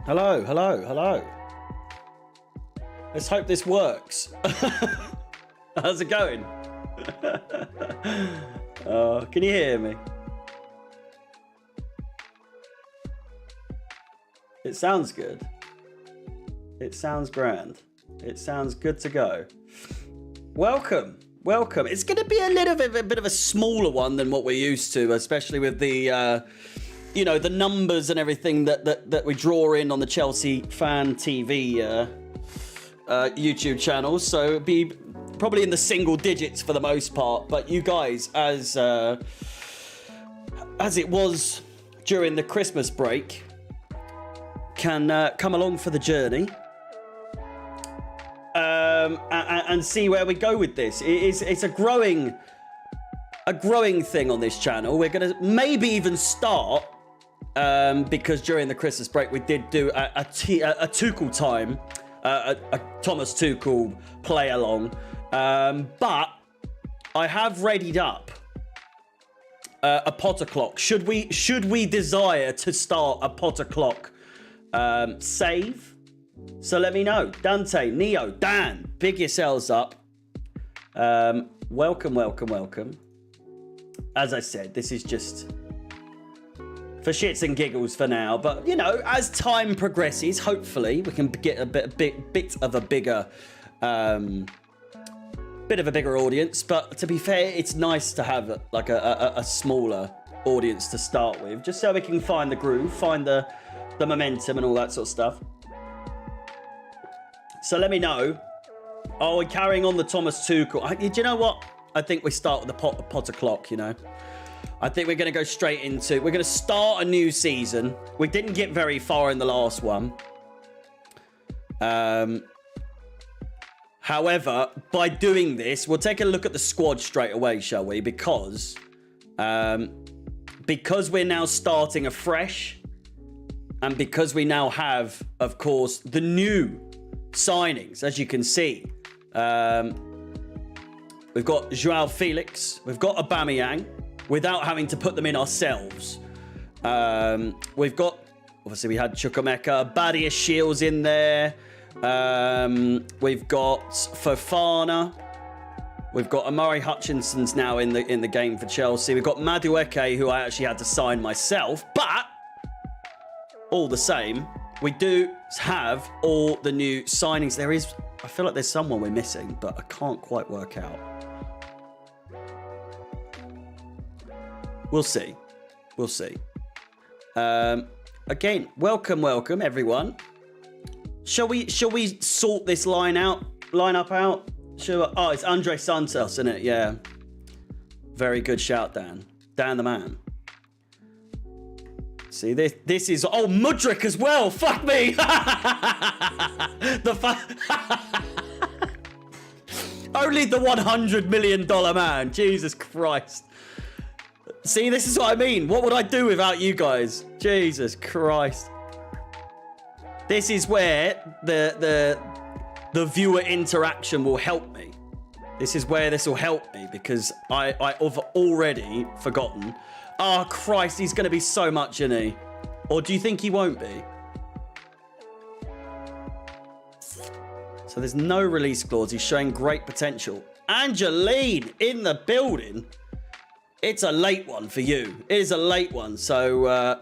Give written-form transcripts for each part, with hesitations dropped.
Hello, hello, hello. Let's hope this works. How's it going? Can you hear me? It sounds good. It sounds grand. It sounds good to go. Welcome. Welcome. It's going to be a bit of a smaller one than what we're used to, especially with the, you know, the numbers and everything that we draw in on the Chelsea Fan TV YouTube channel. So it'd be probably in the single digits for the most part. But you guys, as it was during the Christmas break, can come along for the journey. And see where we go with this. It's a growing thing on this channel. We're gonna maybe even start because during the Christmas break we did do a Tuchel time, a Thomas Tuchel play along, but I have readied up a Potter clock. Should we desire to start a Potter clock save? So let me know. Dante, Neo, Dan, big yourselves up. Welcome, welcome, welcome. As I said, this is just for shits and giggles for now. But, you know, as time progresses, hopefully we can get a bit of a bigger audience. But to be fair, it's nice to have like a smaller audience to start with, just so we can find the groove, find the momentum and all that sort of stuff. So let me know. Oh, we're carrying on the Thomas Tuchel. Do you know what? I think we start with the Potter clock, you know. I think we're going to go straight into... We're going to start a new season. We didn't get very far in the last one. However, by doing this, we'll take a look at the squad straight away, shall we? Because we're now starting afresh, and because we now have, of course, the new signings, as you can see. We've got Joao Felix, we've got Aubameyang, without having to put them in ourselves. We've got, obviously we had Chukwuemeka, Badia Shields in there. We've got Fofana. We've got Amari Hutchinson's now in the game for Chelsea. We've got Madueke, who I actually had to sign myself, but all the same, we do have all the new signings. There is, I feel like there's someone we're missing, but I can't quite work out. We'll see. We'll see. Again, welcome everyone. Shall we sort this lineup out? Sure. Oh, it's Andre Santos, isn't it? Yeah. Very good shout, Dan. Dan the man. See, this is... Oh, Mudryk as well. Fuck me. Only the $100 million man. Jesus Christ. See, this is what I mean. What would I do without you guys? Jesus Christ. This is where the viewer interaction will help me. This is where this will help me, because I've already forgotten. Oh, Christ, he's going to be so much, isn't he? Or do you think he won't be? So there's no release clause. He's showing great potential. Angeline in the building. It's a late one for you. It is a late one. So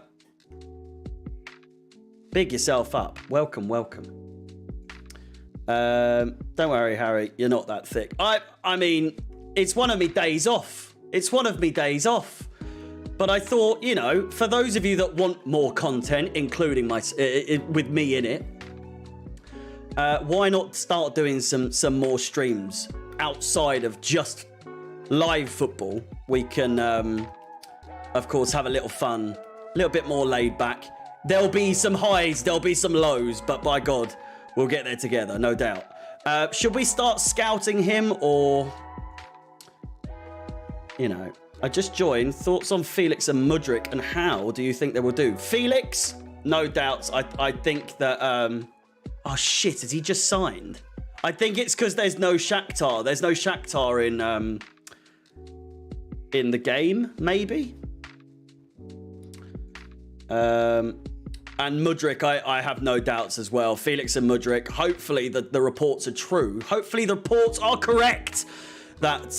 big yourself up. Welcome, welcome. Don't worry, Harry. You're not that thick. I mean, it's one of me days off. It's one of me days off. But I thought, you know, for those of you that want more content, including with me in it, why not start doing some more streams outside of just live football? We can, of course, have a little fun, a little bit more laid back. There'll be some highs, there'll be some lows, but by God, we'll get there together, no doubt. Should we start scouting him, or, you know... I just joined. Thoughts on Felix and Mudryk, and how do you think they will do? Felix, no doubts. I think that... oh, shit. Has he just signed? I think it's because there's no Shakhtar. There's no Shakhtar in the game, maybe? And Mudryk, I have no doubts as well. Felix and Mudryk, hopefully the reports are true. Hopefully the reports are correct that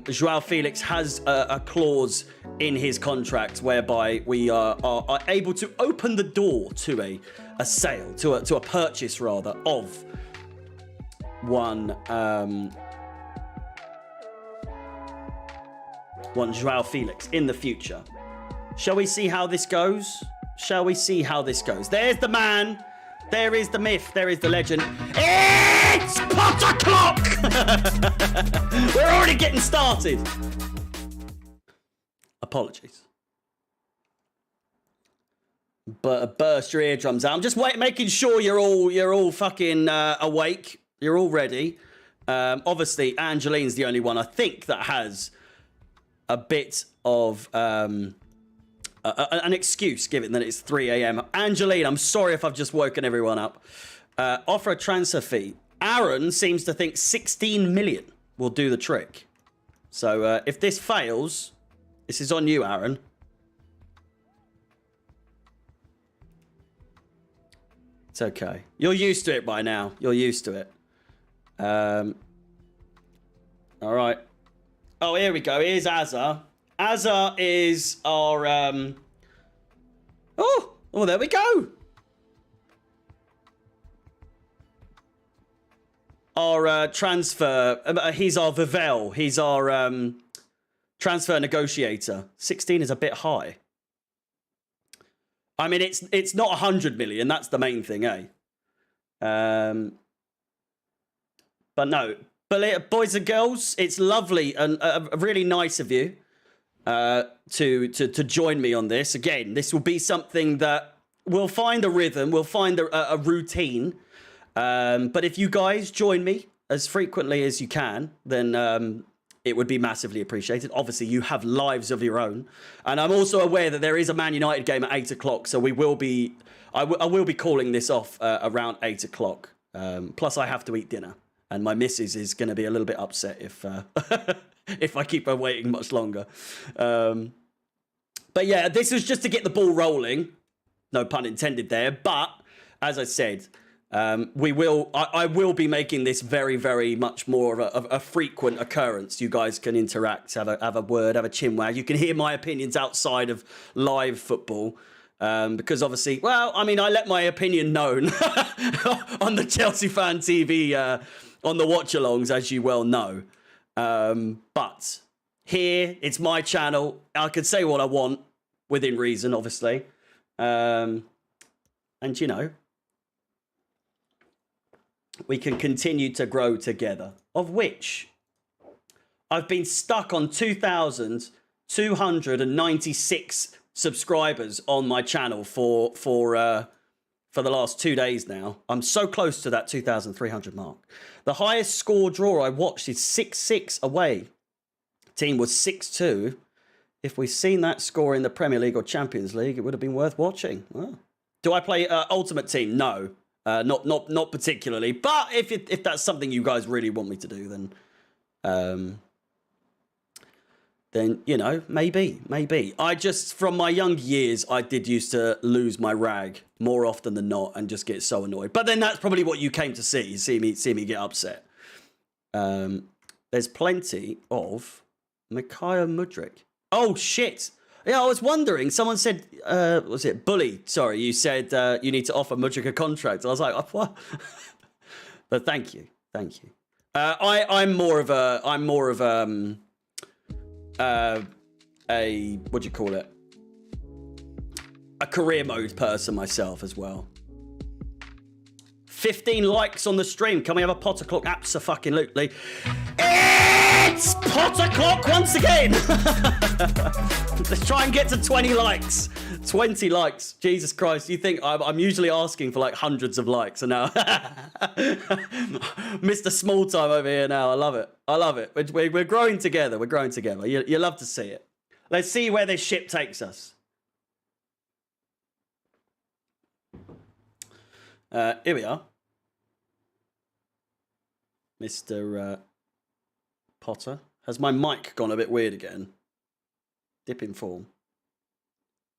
Joao Felix has a clause in his contract whereby we are able to open the door to a sale, to a purchase rather, of one Joao Felix in the future. Shall we see how this goes? Shall we see how this goes? There's the man. There is the myth. There is the legend. It's pot o'clock! We're already getting started. Apologies. But burst your eardrums out. I'm just making sure you're all fucking awake. You're all ready. Obviously, Angeline's the only one I think that has a bit of an excuse, given that it's 3 a.m. Angeline, I'm sorry if I've just woken everyone up. Offer a transfer fee. Aaron seems to think 16 million will do the trick. So if this fails, this is on you, Aaron. It's okay. You're used to it by now. You're used to it. All right. Oh, here we go. Here's Azza. Azza is our... Oh, there we go. Our transfer... he's our Vivel. He's our transfer negotiator. 16 is a bit high. I mean, it's not 100 million. That's the main thing, eh? But no. But boys and girls, it's lovely and really nice of you to join me on this. Again, this will be something that we'll find a rhythm, we'll find a routine. But if you guys join me as frequently as you can, then it would be massively appreciated. Obviously, you have lives of your own. And I'm also aware that there is a Man United game at 8 o'clock, so we will be... I will be calling this off around 8 o'clock. Plus, I have to eat dinner. And my missus is going to be a little bit upset if if I keep her waiting much longer. But yeah, this was just to get the ball rolling. No pun intended there. But as I said, I will be making this very, very much more of a frequent occurrence. You guys can interact, have a word, have a chinwag. You can hear my opinions outside of live football. Because obviously, well, I mean, I let my opinion known on the Chelsea Fan TV, on the watch-alongs, as you well know. But here, it's my channel. I can say what I want, within reason, obviously. And, you know, we can continue to grow together. Of which, I've been stuck on 2,296 subscribers on my channel for the last 2 days now. I'm so close to that 2,300 mark. The highest score draw I watched is 6-6 away. Team was 6-2. If we'd seen that score in the Premier League or Champions League, it would have been worth watching. Oh. Do I play Ultimate Team? No, not particularly. But if that's something you guys really want me to do, then, you know, maybe. I just, from my young years, I did used to lose my rag more often than not and just get so annoyed. But then that's probably what you came to see me get upset. There's plenty of Mikhail Mudryk. Oh, shit. Yeah, I was wondering. Someone said, was it Bully? Sorry, you said you need to offer Mudryk a contract. I was like, what? But thank you. I'm more of a what do you call it? A career mode person myself as well. 15 likes on the stream. Can we have a pot o'clock? Abso-fucking-lutely. It's pot o'clock once again. Let's try and get to 20 likes. 20 likes. Jesus Christ. You think I'm usually asking for like hundreds of likes, and now Mr. Small Time over here now. I love it. We're growing together. You love to see it. Let's see where this ship takes us. Here we are. Mr. Potter. Has my mic gone a bit weird again? Dip in form.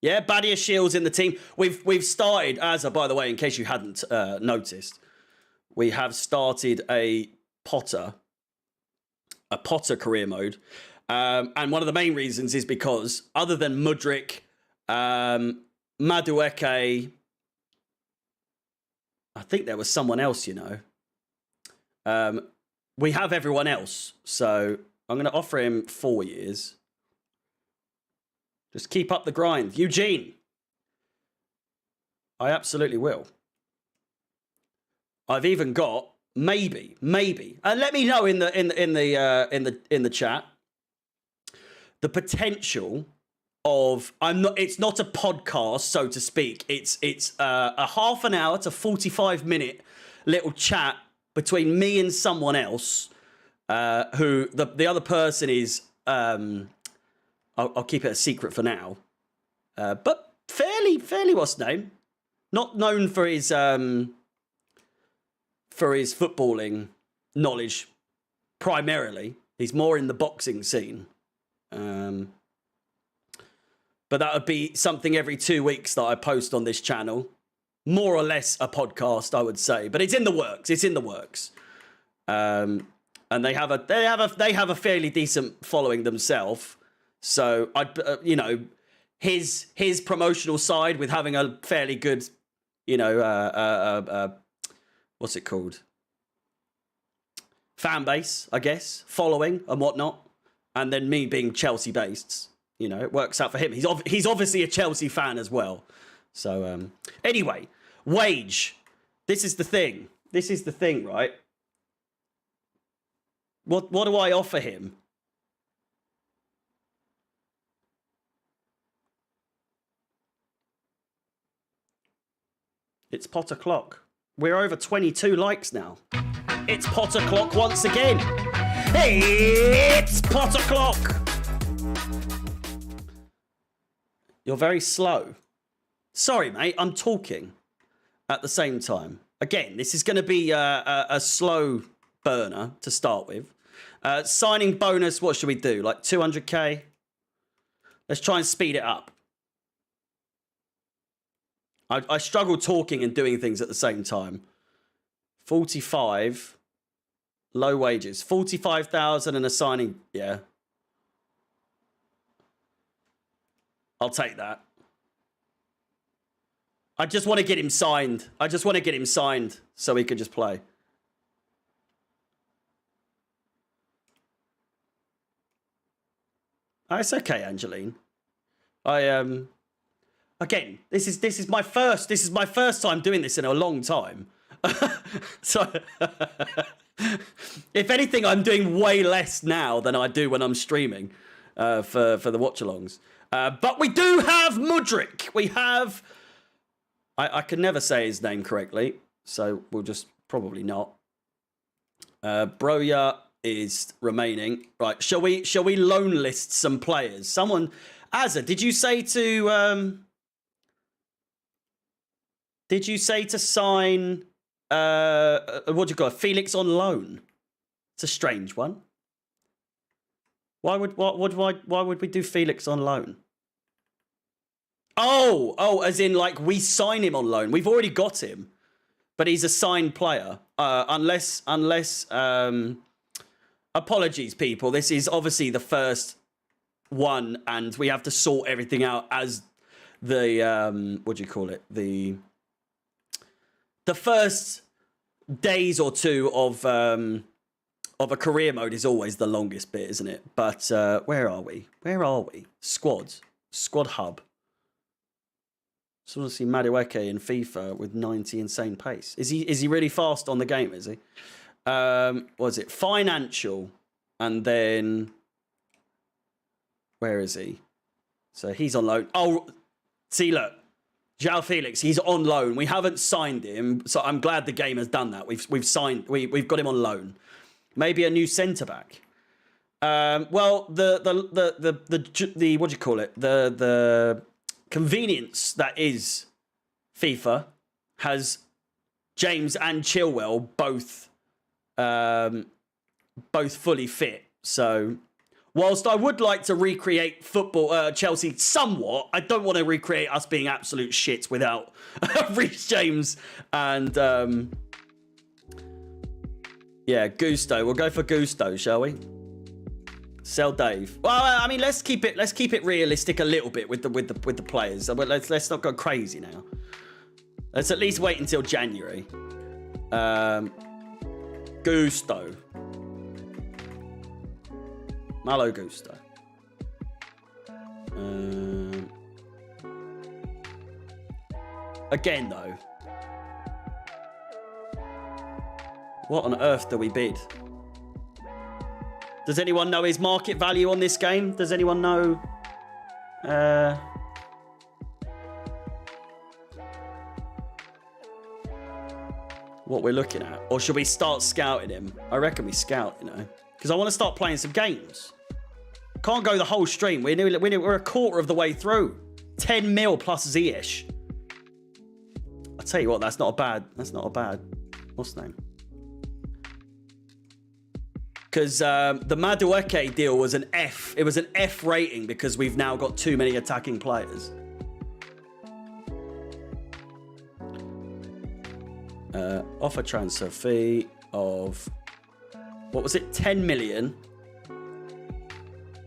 Yeah, Badia Shields in the team. We've started, by the way, in case you hadn't noticed, we have started a Potter career mode. And one of the main reasons is because other than Mudryk, Madueke, I think there was someone else, you know. We have everyone else. So I'm going to offer him 4 years. Just keep up the grind. Eugene. I absolutely will. I've even got maybe. Let me know in the chat the potential of it's not a podcast, so to speak. It's a half an hour to 45-minute little chat between me and someone else, who the other person is. I'll keep it a secret for now, but fairly what's name? Not known for his footballing knowledge primarily. He's more in the boxing scene. But that would be something every 2 weeks that I post on this channel. More or less a podcast, I would say. But it's in the works. It's in the works. And they have a fairly decent following themselves. So you know, his promotional side with having a fairly good, you know, what's it called? Fan base, I guess, following and whatnot. And then me being Chelsea based, you know, it works out for him. He's obviously a Chelsea fan as well. So anyway, wage. This is the thing. This is the thing, right? What do I offer him? It's Potter Clock. We're over 22 likes now. It's Potter Clock once again. It's Potter Clock. You're very slow. Sorry, mate. I'm talking at the same time. Again, this is going to be a slow burner to start with. Signing bonus, what should we do? Like 200k? Let's try and speed it up. I struggle talking and doing things at the same time. 45, low wages. 45,000 and a signing, yeah. I'll take that. I just want to get him signed. I just want to get him signed so he can just play. Oh, it's okay, Angeline. Again, this is my first time doing this in a long time. So if anything, I'm doing way less now than I do when I'm streaming for the watch-alongs. But we do have Mudryk. We have... I can never say his name correctly, so we'll just probably not. Broya is remaining. Right, shall we loan list some players? Someone... Azza, did you say to... Did you say to sign... what do you call it? Felix on loan? It's a strange one. Why would we do Felix on loan? Oh, as in like we sign him on loan. We've already got him, but he's a signed player. Unless apologies, people. This is obviously the first one, and we have to sort everything out as the what do you call it? The first days or two of a career mode is always the longest bit, isn't it? But where are we? Where are we? Squad hub. Just want to see Madueke in FIFA with 90 insane pace. Is he really fast on the game, is he? What is it? Financial. And then... Where is he? So he's on loan. Oh, see, look. João Felix, he's on loan. We haven't signed him, so I'm glad the game has done that. We've signed... We've got him on loan. Maybe a new centre-back. Well, the what do you call it? The convenience that is FIFA has James and Chilwell both fully fit. So Whilst I would like to recreate football, Chelsea somewhat, I don't want to recreate us being absolute shits without Reece James and yeah, Gusto. We'll go for Gusto, shall we? Sell Dave. Well, I mean, let's keep it realistic a little bit with the players. Let's not go crazy now. Let's at least wait until January. Gusto. Malo Gusto. Again, though. What on earth do we bid? Does anyone know his market value on this game? Does anyone know? What we're looking at? Or should we start scouting him? I reckon we scout, you know. Because I want to start playing some games. Can't go the whole stream. We're a quarter of the way through. 10 mil plus Ziyech. I tell you what, that's not a bad. What's the name? Because the Madueke deal was an F. It was an F rating because we've now got too many attacking players. Offer transfer fee of, what was it, 10 million?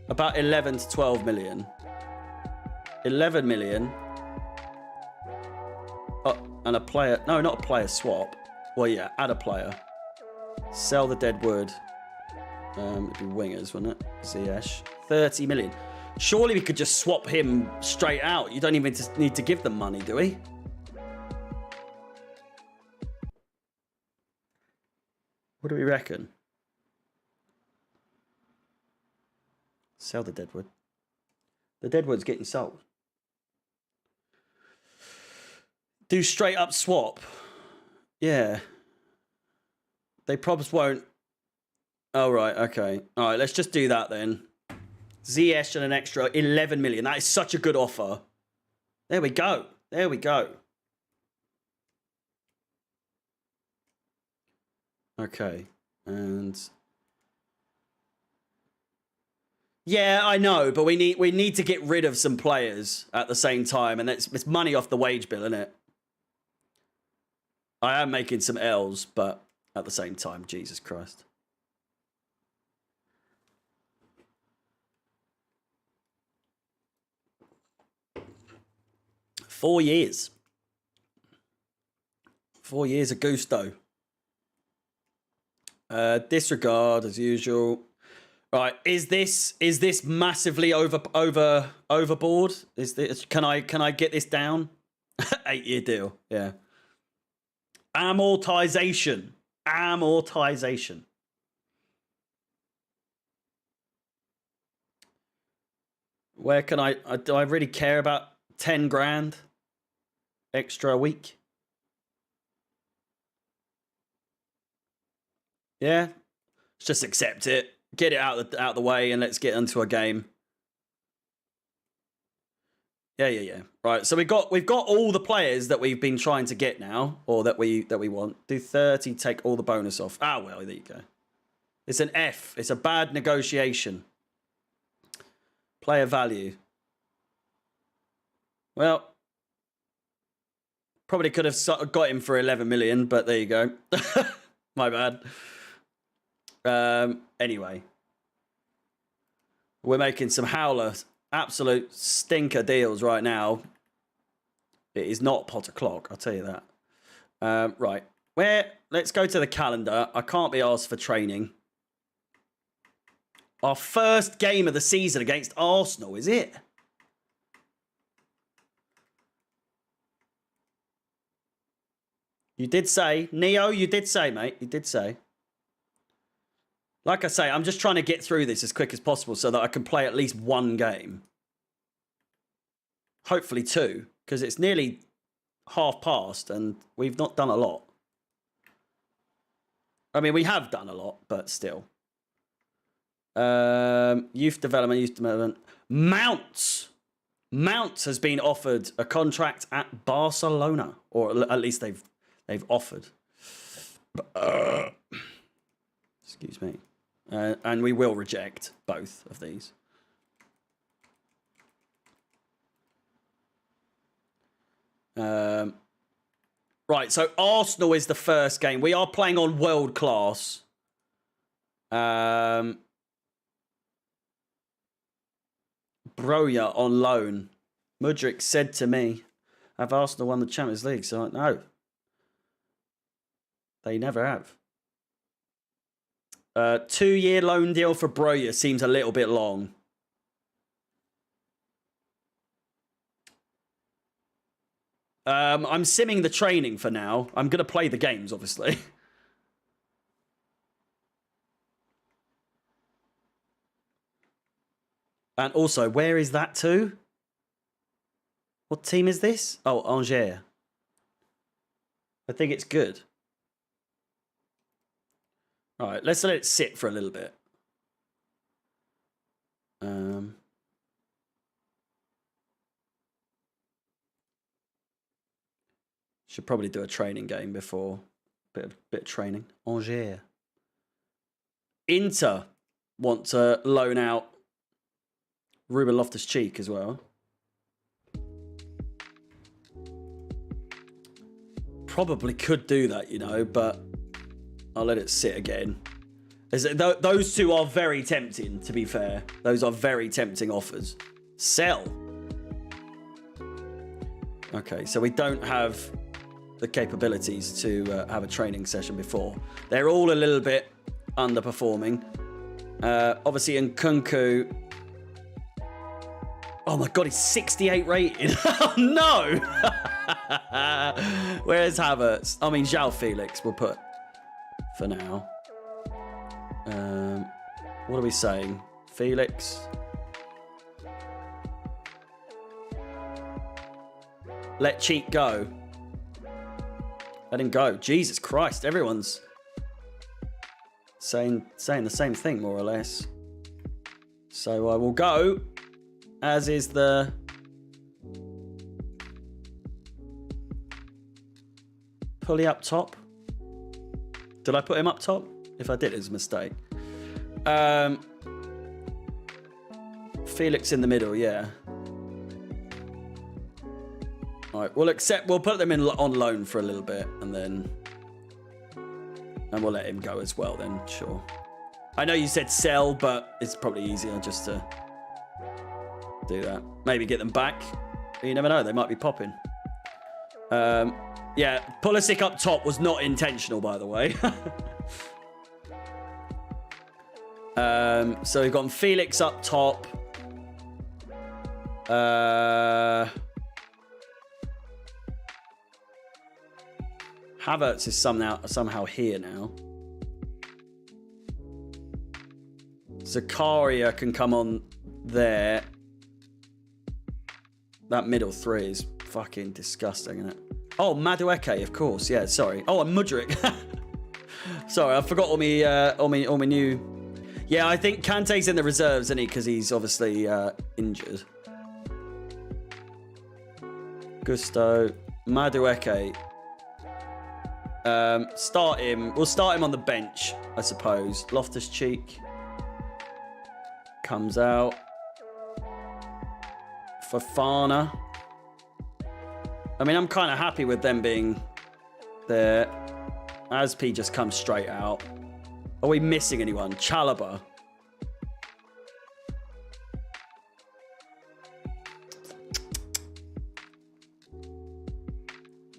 About 11 to 12 million. 11 million. Oh, and a player, no, not a player swap. Well, yeah, add a player. Sell the Deadwood. It'd be wingers, wouldn't it? Ziyech. 30 million. Surely we could just swap him straight out. You don't even need to give them money, do we? What do we reckon? Sell the Deadwood. The Deadwood's getting sold. Do straight up swap. Yeah. They probably won't. Oh, right. Okay. All right. Let's just do that then. Ziyech and an extra 11 million. That is such a good offer. There we go. There we go. Okay. And yeah, I know, but we need to get rid of some players at the same time, and it's money off the wage bill, isn't it? I am making some L's, but at the same time, Jesus Christ. Four years. 4 years of Gusto. Disregard as usual. Right, is this massively overboard? Is this can I get this down? 8-year deal. Yeah. Amortization. Where can do I really care about 10 grand extra a week? Yeah. Let's just accept it. Get it out the way and let's get into a game. Yeah. Right. So we've got all the players that we've been trying to get now, or that we want. Do 30, take all the bonus off. Ah, well, there you go. It's an F. It's a bad negotiation. Player value. Well, probably could have got him for 11 million, but there you go. My bad. Anyway, we're making some howler, absolute stinker deals right now. It is not pot o'clock, I'll tell you that. Right, let's go to the calendar. I can't be asked for training. Our first game of the season against Arsenal, is it? You did say, Neo, you did say, mate. You did say. Like I say, I'm just trying to get through this as quick as possible so that I can play at least one game. Hopefully 2, because it's nearly half past and we've not done a lot. I mean, we have done a lot, but still. Youth development. Mounts has been offered a contract at Barcelona, or at least they've offered. Excuse me. And we will reject both of these. Right, so Arsenal is the first game. We are playing on world class. Broja on loan. Mudryk said to me, have Arsenal won the Champions League? So no. They never have. 2-year loan deal for Broja seems a little bit long. I'm simming the training for now. I'm going to play the games, obviously. And also, where is that to? What team is this? Oh, Angers. I think it's good. All right, let's let it sit for a little bit. Should probably do a training game before. Bit of training. Angers. Inter want to loan out Ruben Loftus-Cheek as well. Probably could do that, you know, but I'll let it sit again. Those two are very tempting, to be fair. Those are very tempting offers. Sell. Okay, so we don't have the capabilities to have a training session before. They're all a little bit underperforming. Obviously, Nkunku. Oh my God, he's 68 rated. Oh no! Where's Havertz? I mean, João Felix we'll put for now. What are we saying? Felix. Let Cheek go. Let him go. Jesus Christ, everyone's saying the same thing, more or less. So I will go, as is the Pulley up top. Did I put him up top? If I did, it's a mistake. Felix in the middle, yeah. All right, we'll put them on loan for a little bit, and we'll let him go as well then, sure. I know you said sell, but it's probably easier just to do that. Maybe get them back. But you never know, they might be popping. Yeah, Pulisic up top was not intentional, by the way. So we've got Felix up top. Havertz is somehow here now. Zakaria can come on there. That middle three is fucking disgusting, isn't it? Oh, Madueke, of course. Yeah, sorry. Oh, and Mudryk. Sorry, I forgot all my new. Yeah, I think Kante's in the reserves, isn't he? Because he's obviously injured. Gusto, Madueke. Start him. We'll start him on the bench, I suppose. Loftus-Cheek comes out. Fofana. I mean, I'm kind of happy with them being there. Aspi just comes straight out. Are we missing anyone? Chalobah.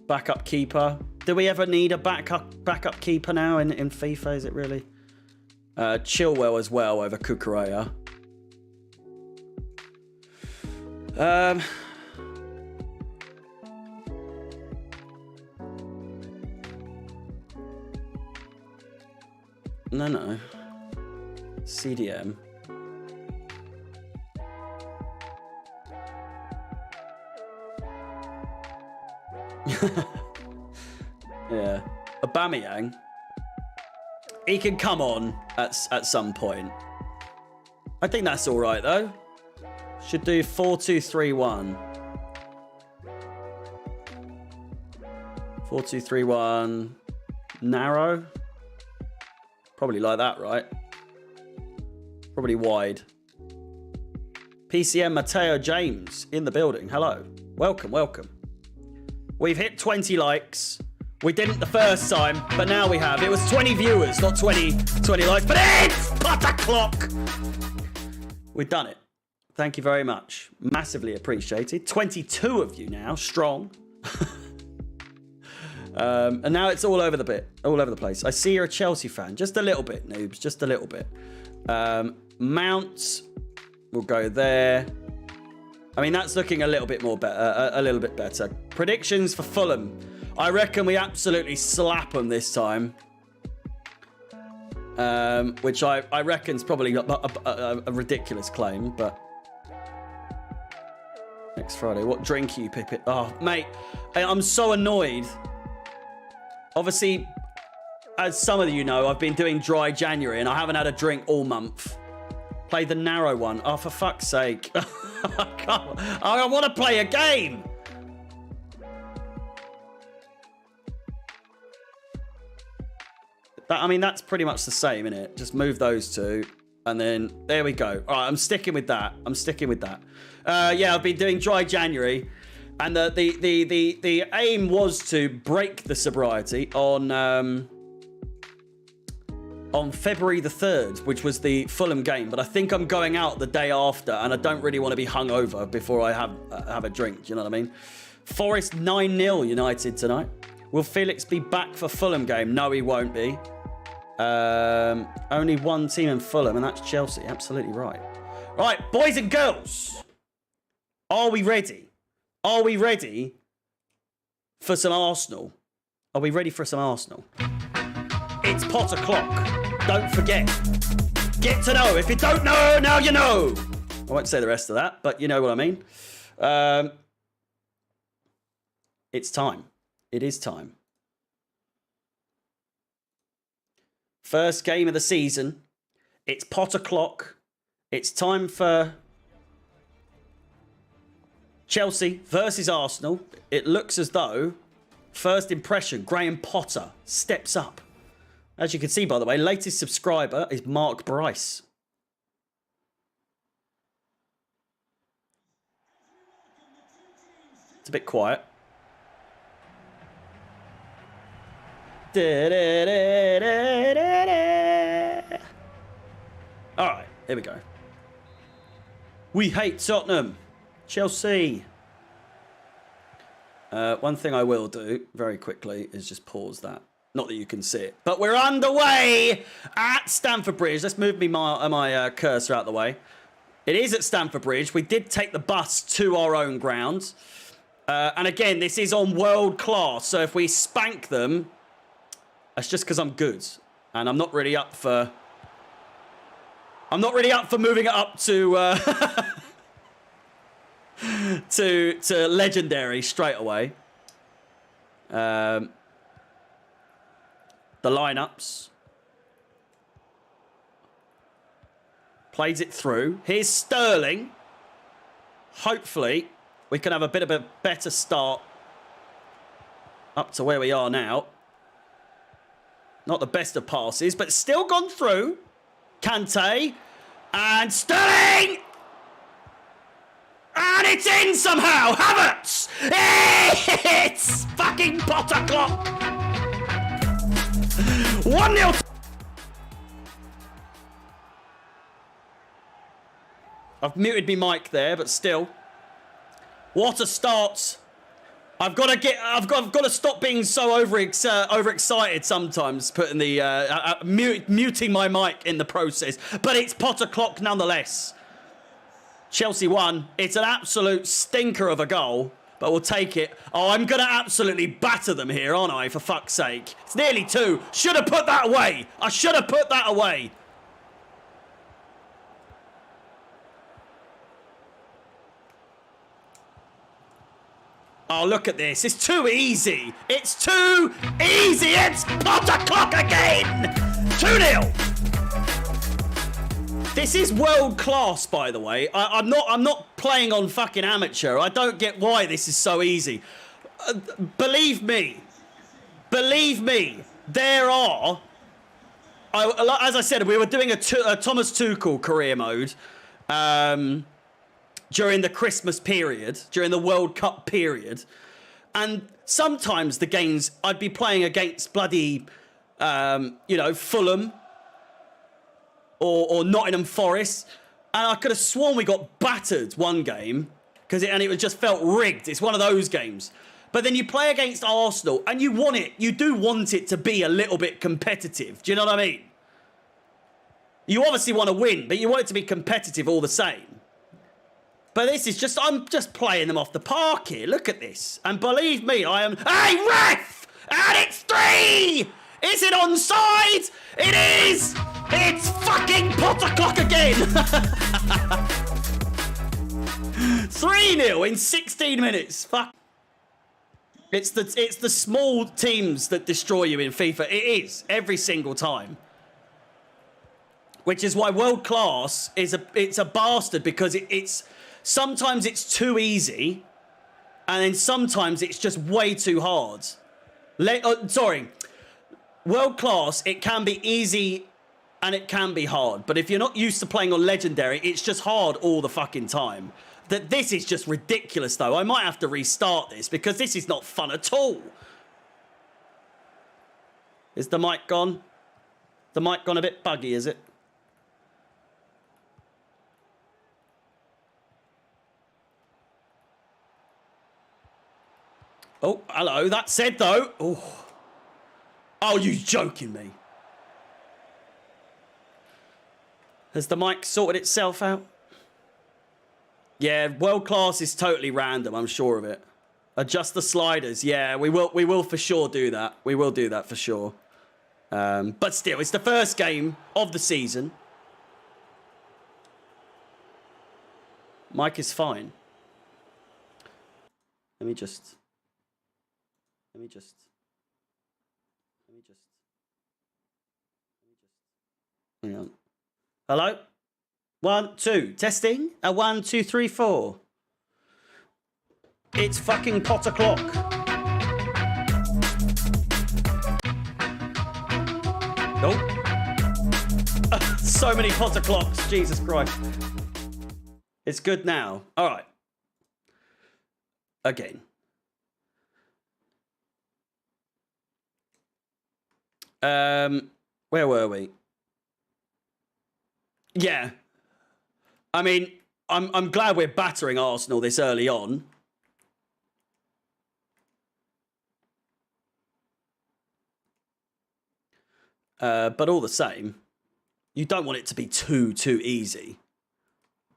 Backup keeper. Do we ever need a backup keeper now in FIFA? Is it really? Chilwell as well over Cucurella. No. CDM. Yeah. Aubameyang. He can come on at some point. I think that's all right, though. Should do 4-2-3-1. 4-2-3-1. Narrow. Probably like that, right? Probably wide. PCM Mateo James in the building. Hello. Welcome, welcome. We've hit 20 likes. We didn't the first time, but now we have. It was 20 viewers, not 20 likes, but it's Potter Clock. We've done it. Thank you very much. Massively appreciated. 22 of you now, strong. And now it's all over the place. I see you're a Chelsea fan. Just a little bit, noobs. Just a little bit. Mount will go there. I mean, that's looking a little bit more better. A little bit better. Predictions for Fulham. I reckon we absolutely slap them this time. Which I reckon's probably a ridiculous claim, but next Friday. What drink are you, Pippet? Oh, mate, I'm so annoyed. Obviously, as some of you know, I've been doing dry January and I haven't had a drink all month. Played the narrow one. Oh, for fuck's sake. I want to play a game. I mean, that's pretty much the same, isn't it? Just move those two. And then there we go. All right, I'm sticking with that. Yeah, I've been doing dry January. And the aim was to break the sobriety on February the 3rd, which was the Fulham game. But I think I'm going out the day after, and I don't really want to be hungover before I have a drink. Do you know what I mean? Forest 9-0 United tonight. Will Felix be back for Fulham game? No, he won't be. Only one team in Fulham, and that's Chelsea. Absolutely right. Right, boys and girls. Are we ready? Are we ready for some Arsenal? Are we ready for some Arsenal? It's Potter Clock. Don't forget. Get to know. If you don't know, now you know. I won't say the rest of that, but you know what I mean. It's time. It is time. First game of the season. It's Potter Clock. It's time for Chelsea versus Arsenal. It looks as though, first impression, Graham Potter steps up. As you can see, by the way, latest subscriber is Mark Bryce. It's a bit quiet. All right, here we go. We hate Tottenham. Chelsea. One thing I will do very quickly is just pause that. Not that you can see it, but we're underway at Stamford Bridge. Let's move my cursor out the way. It is at Stamford Bridge. We did take the bus to our own ground. And again, this is on world class. So if we spank them, that's just because I'm good. And I'm not really up for... moving it up to... to legendary straight away. The lineups. Plays it through. Here's Sterling. Hopefully, we can have a bit of a better start up to where we are now. Not the best of passes, but still gone through. Kante. And Sterling! And it's in somehow! Havertz! It's fucking Potter Clock! 1-0. I've muted me mic there, but still. What a start. I've got to stop being so overexcited sometimes, putting the muting my mic in the process. But it's Potter Clock nonetheless. Chelsea won. It's an absolute stinker of a goal, but we'll take it. Oh, I'm going to absolutely batter them here, aren't I, for fuck's sake? It's nearly 2. Should have put that away. I should have put that away. Oh, look at this. It's too easy. It's too easy. It's Potter Clock again. 2-0. This is world class, by the way. I'm not playing on fucking amateur. I don't get why this is so easy. Believe me, there are as I said, we were doing a Thomas Tuchel career mode during the Christmas period, during the World Cup period. And sometimes the games I'd be playing against bloody, Fulham or Nottingham Forest. And I could have sworn we got battered one game and it just felt rigged. It's one of those games. But then you play against Arsenal and you do want it to be a little bit competitive. Do you know what I mean? You obviously want to win, but you want it to be competitive all the same. But this is just, I'm just playing them off the park here. Look at this. And believe me, I am, hey, ref! And it's 3! Is it onside? It is! It's fucking Potter clock again! 3-0 in 16 minutes. Fuck. It's the small teams that destroy you in FIFA. It is, every single time. Which is why world class it's a bastard, because it's sometimes it's too easy, and then sometimes it's just way too hard. World class, it can be easy and it can be hard, but if you're not used to playing on legendary, it's just hard all the fucking time. This is just ridiculous, though. I might have to restart this because this is not fun at all. Is the mic gone? The mic gone a bit buggy, is it? Oh, hello. That said, though... Oh, you joking me? Has the mic sorted itself out? Yeah, world class is totally random. I'm sure of it. Adjust the sliders. Yeah, we will for sure do that. We will do that for sure. But still, it's the first game of the season. Mic is fine. Let me just... Hang on. Hello? 1, 2. Testing. 1, 2, 3, 4. It's fucking Potter clock. Oh. So many Potter clocks. Jesus Christ. It's good now. All right. Again. Where were we? Yeah. I mean, I'm glad we're battering Arsenal this early on. But all the same, you don't want it to be too easy.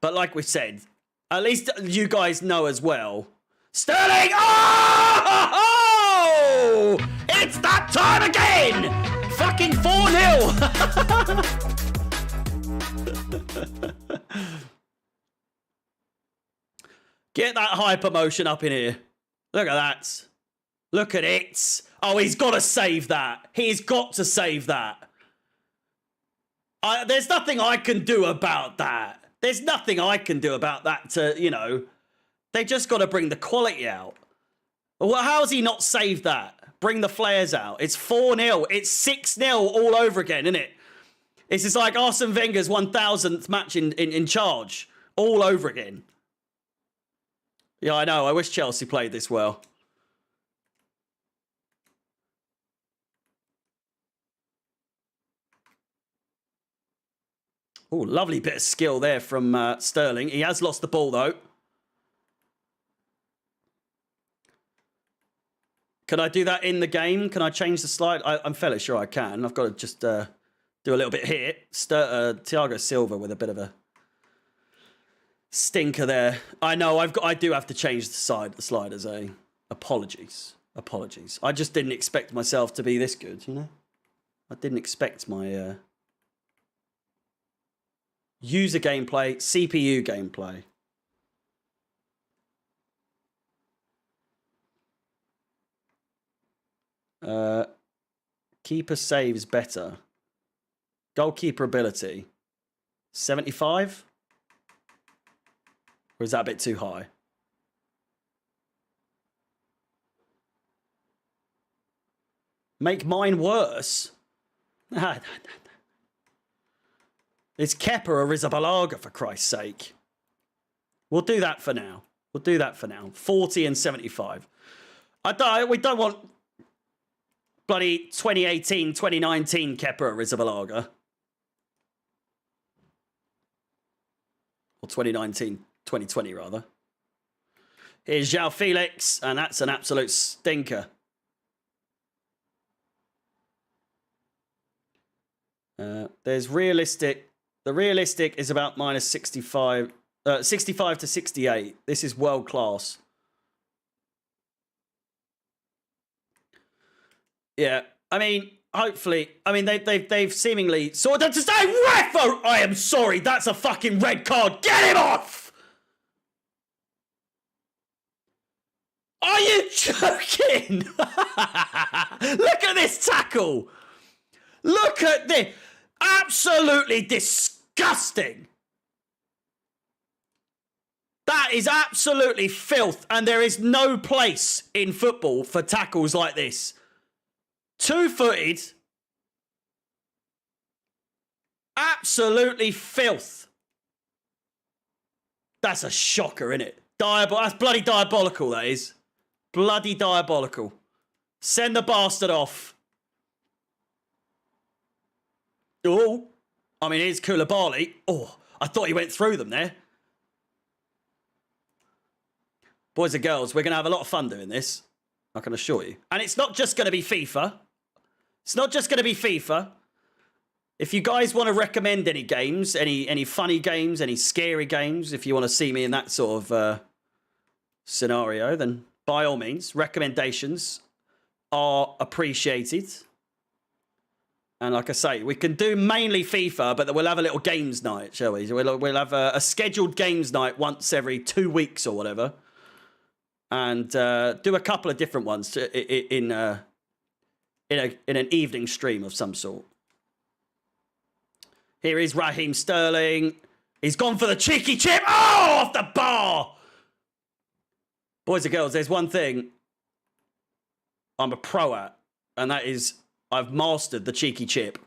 But like we said, at least you guys know as well. Sterling! Oh! It's that time again! Fucking 4-0! Get that hyper motion up in here. Look at that. Look at it. Oh, he's got to save that. He's got to save that. There's nothing I can do about that. There's nothing I can do about that they just got to bring the quality out. Well, how's he not saved that? Bring the flares out. It's 4-0. It's 6-0 all over again, isn't it? This is like Arsene Wenger's 1000th match in charge. All over again. Yeah, I know. I wish Chelsea played this well. Oh, lovely bit of skill there from Sterling. He has lost the ball, though. Can I do that in the game? Can I change the slide? I'm fairly sure I can. I've got to just do a little bit here. Thiago Silva with a bit of a stinker there. I know. I do have to change the sliders. Apologies. I just didn't expect myself to be this good. I didn't expect my user gameplay, CPU gameplay. Keeper saves better. Goalkeeper ability. 75? Or is that a bit too high? Make mine worse? It's Kepa or Rizabalaga, for Christ's sake. We'll do that for now. We'll do that for now. 40 and 75. We don't want bloody 2018, 2019 Kepa or Rizabalaga. Or 2019, 2020, rather. Here's João Felix, and that's an absolute stinker. There's realistic. The realistic is about minus 65, 65 to 68. This is world class. Yeah, I mean, hopefully, I mean they've seemingly sorted to say ref. I am sorry, that's a fucking red card. Get him off. Are you joking? Look at this tackle. Look at this. Absolutely disgusting. That is absolutely filth, and there is no place in football for tackles like this. Two-footed. Absolutely filth. That's a shocker, isn't it? That's bloody diabolical, that is. Bloody diabolical. Send the bastard off. Oh, I mean, here's Koulibaly. Oh, I thought he went through them there. Boys and girls, we're going to have a lot of fun doing this. I can assure you. And it's not just going to be FIFA. It's not just going to be FIFA. If you guys want to recommend any games, any funny games, any scary games, if you want to see me in that sort of scenario, then by all means, recommendations are appreciated. And like I say, we can do mainly FIFA, but we'll have a little games night, shall we? We'll have a scheduled games night once every 2 weeks or whatever. And do a couple of different ones in an evening stream of some sort. Here is Raheem Sterling. He's gone for the cheeky chip. Oh, off the bar. Boys and girls, there's one thing I'm a pro at, and that is I've mastered the cheeky chip.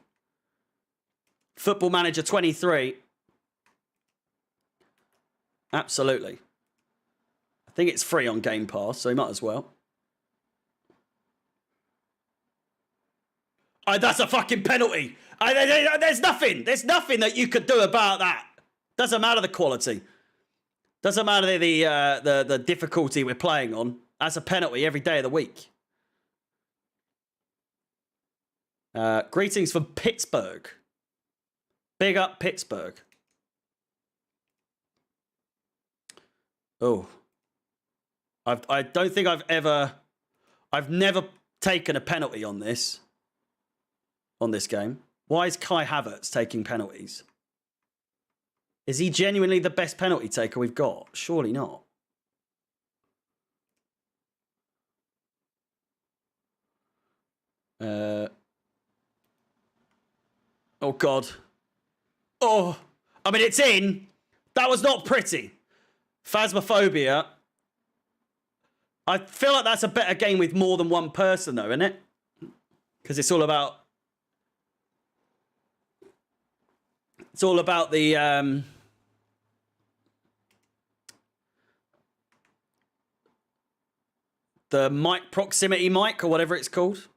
Football Manager 23. Absolutely. I think it's free on Game Pass, so you might as well. Oh, that's a fucking penalty. There's nothing that you could do about that. Doesn't matter the quality. Doesn't matter the difficulty we're playing on. That's a penalty every day of the week. Greetings from Pittsburgh. Big up Pittsburgh. Oh. I don't think I've never taken a penalty on this game. Why is Kai Havertz taking penalties? Is he genuinely the best penalty taker we've got? Surely not. Oh, God. Oh, I mean, it's in. That was not pretty. Phasmophobia. I feel like that's a better game with more than one person, though, isn't it? Because it's all about... It's all about the... the mic, proximity mic, or whatever it's called.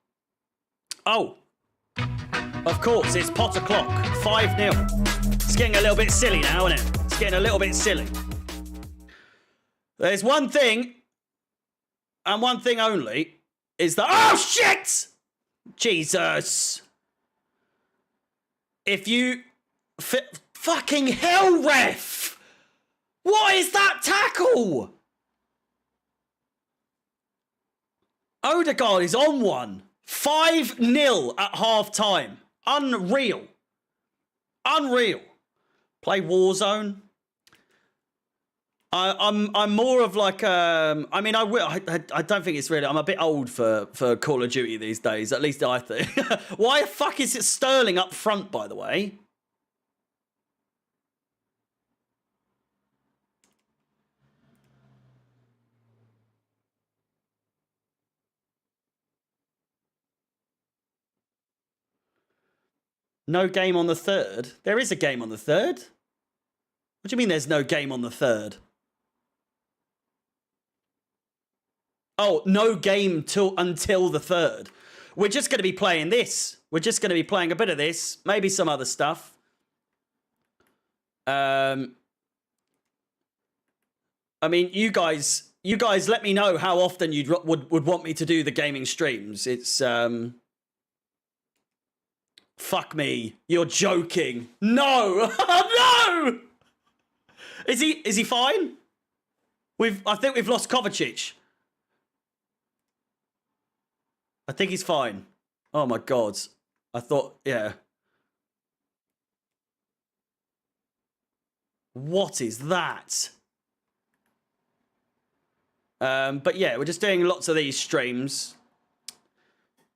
Oh. Of course, it's pot o'clock. 5-0. It's getting a little bit silly now, isn't it? It's getting a little bit silly. There's one thing, and one thing only, is that... Oh, shit! Jesus. If you... Fucking hell, ref! What is that tackle? Odegaard is on one. 5-0 at half-time. Unreal. Unreal. Play Warzone. I'm more of like I mean I don't think it's really. I'm a bit old for Call of Duty these days. At least I think. Why the fuck is it Sterling up front, by the way? No game on the 3rd? There is a game on the 3rd. What do you mean there's no game on the 3rd? Oh, no game until the 3rd. We're just going to be playing this. We're just going to be playing a bit of this. Maybe some other stuff. I mean, you guys let me know how often you would want me to do the gaming streams. It's fuck me. You're joking. No. No. Is he fine? I think we've lost Kovacic. I think he's fine. Oh my god. I thought, yeah. What is that? But yeah, we're just doing lots of these streams.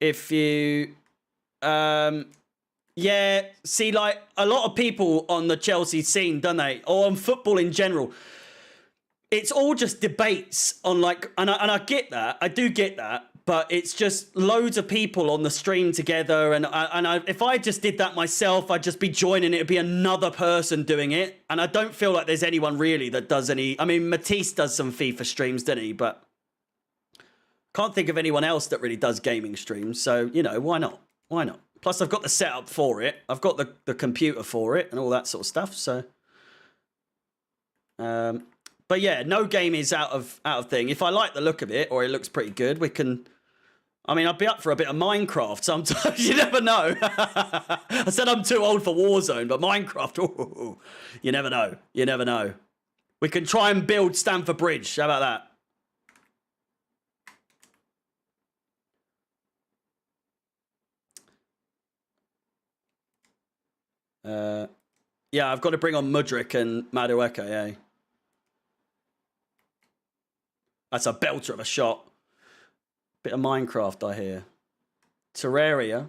If you, yeah, see, like a lot of people on the Chelsea scene, don't they? Or on football in general. It's all just debates on like, and I get that. I do get that. But it's just loads of people on the stream together. And if I just did that myself, I'd just be joining it. It'd be another person doing it. And I don't feel like there's anyone really that does any. I mean, Matisse does some FIFA streams, doesn't he? But can't think of anyone else that really does gaming streams. So, you know, why not? Why not? Plus, I've got the setup for it. I've got the computer for it and all that sort of stuff. So, but yeah, no game is out of thing. If I like the look of it or it looks pretty good, we can. I mean, I'd be up for a bit of Minecraft sometimes. You never know. I said I'm too old for Warzone, but Minecraft, ooh, you never know. You never know. We can try and build Stamford Bridge. How about that? Yeah, I've got to bring on Mudryk and Madueke, eh? That's a belter of a shot. Bit of Minecraft, I hear. Terraria.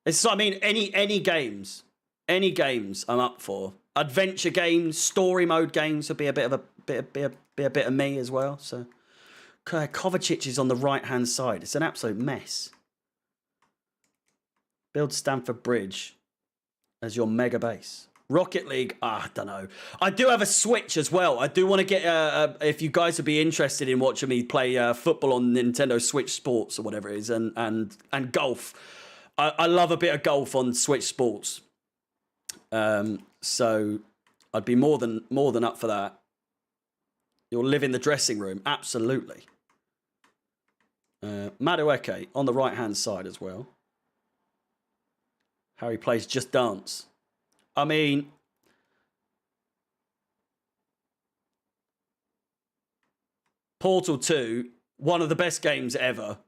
It's, I mean, any games I'm up for. Adventure games, story mode games would be a bit of a bit of me as well. So, Kovacic is on the right hand side. It's an absolute mess. Build Stamford Bridge as your mega base. Rocket League, I don't know. I do have a Switch as well. I do want to get, if you guys would be interested in watching me play football on Nintendo Switch Sports or whatever it is, and golf. I love a bit of golf on Switch Sports. So I'd be more than up for that. You'll live in the dressing room, absolutely. Madueke on the right-hand side as well. Harry plays Just Dance. I mean, Portal 2, one of the best games ever,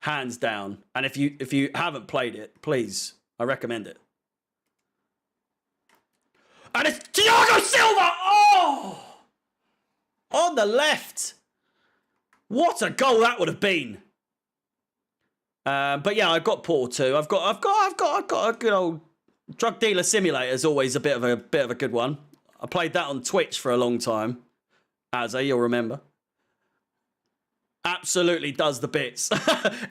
hands down. And if you haven't played it, please, I recommend it. And it's Thiago Silva! Oh! On the left. What a goal that would have been. But yeah, I've got Portal 2. I've got a good old Drug Dealer Simulator is always a bit of a good one. I played that on Twitch for a long time. You'll remember. Absolutely does the bits.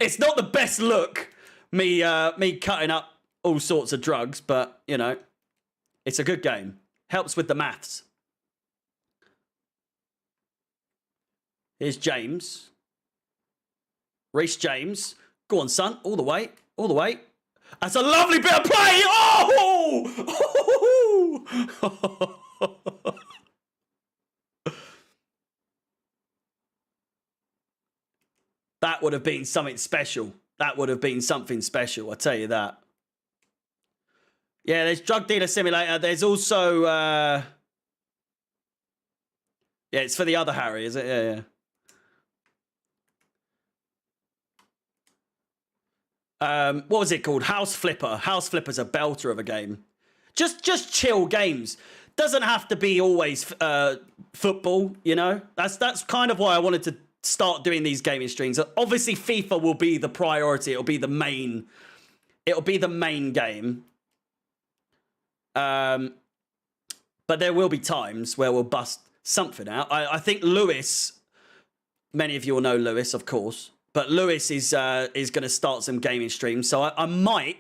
It's not the best look, me cutting up all sorts of drugs, but, you know, it's a good game. Helps with the maths. Here's James. Reece James. Go on, son. All the way. All the way. That's a lovely bit of play. Oh! That would have been something special. That would have been something special, I tell you that. Yeah, there's Drug Dealer Simulator. There's also... yeah, it's for the other Harry, is it? Yeah, yeah. What was it called? House Flipper. House Flipper's a belter of a game. Just chill games. Doesn't have to be always football, you know? That's kind of why I wanted to start doing these gaming streams. Obviously, FIFA will be the priority. It'll be the main game. But there will be times where we'll bust something out. I think Lewis, many of you will know Lewis, of course. But Lewis is going to start some gaming streams, so I might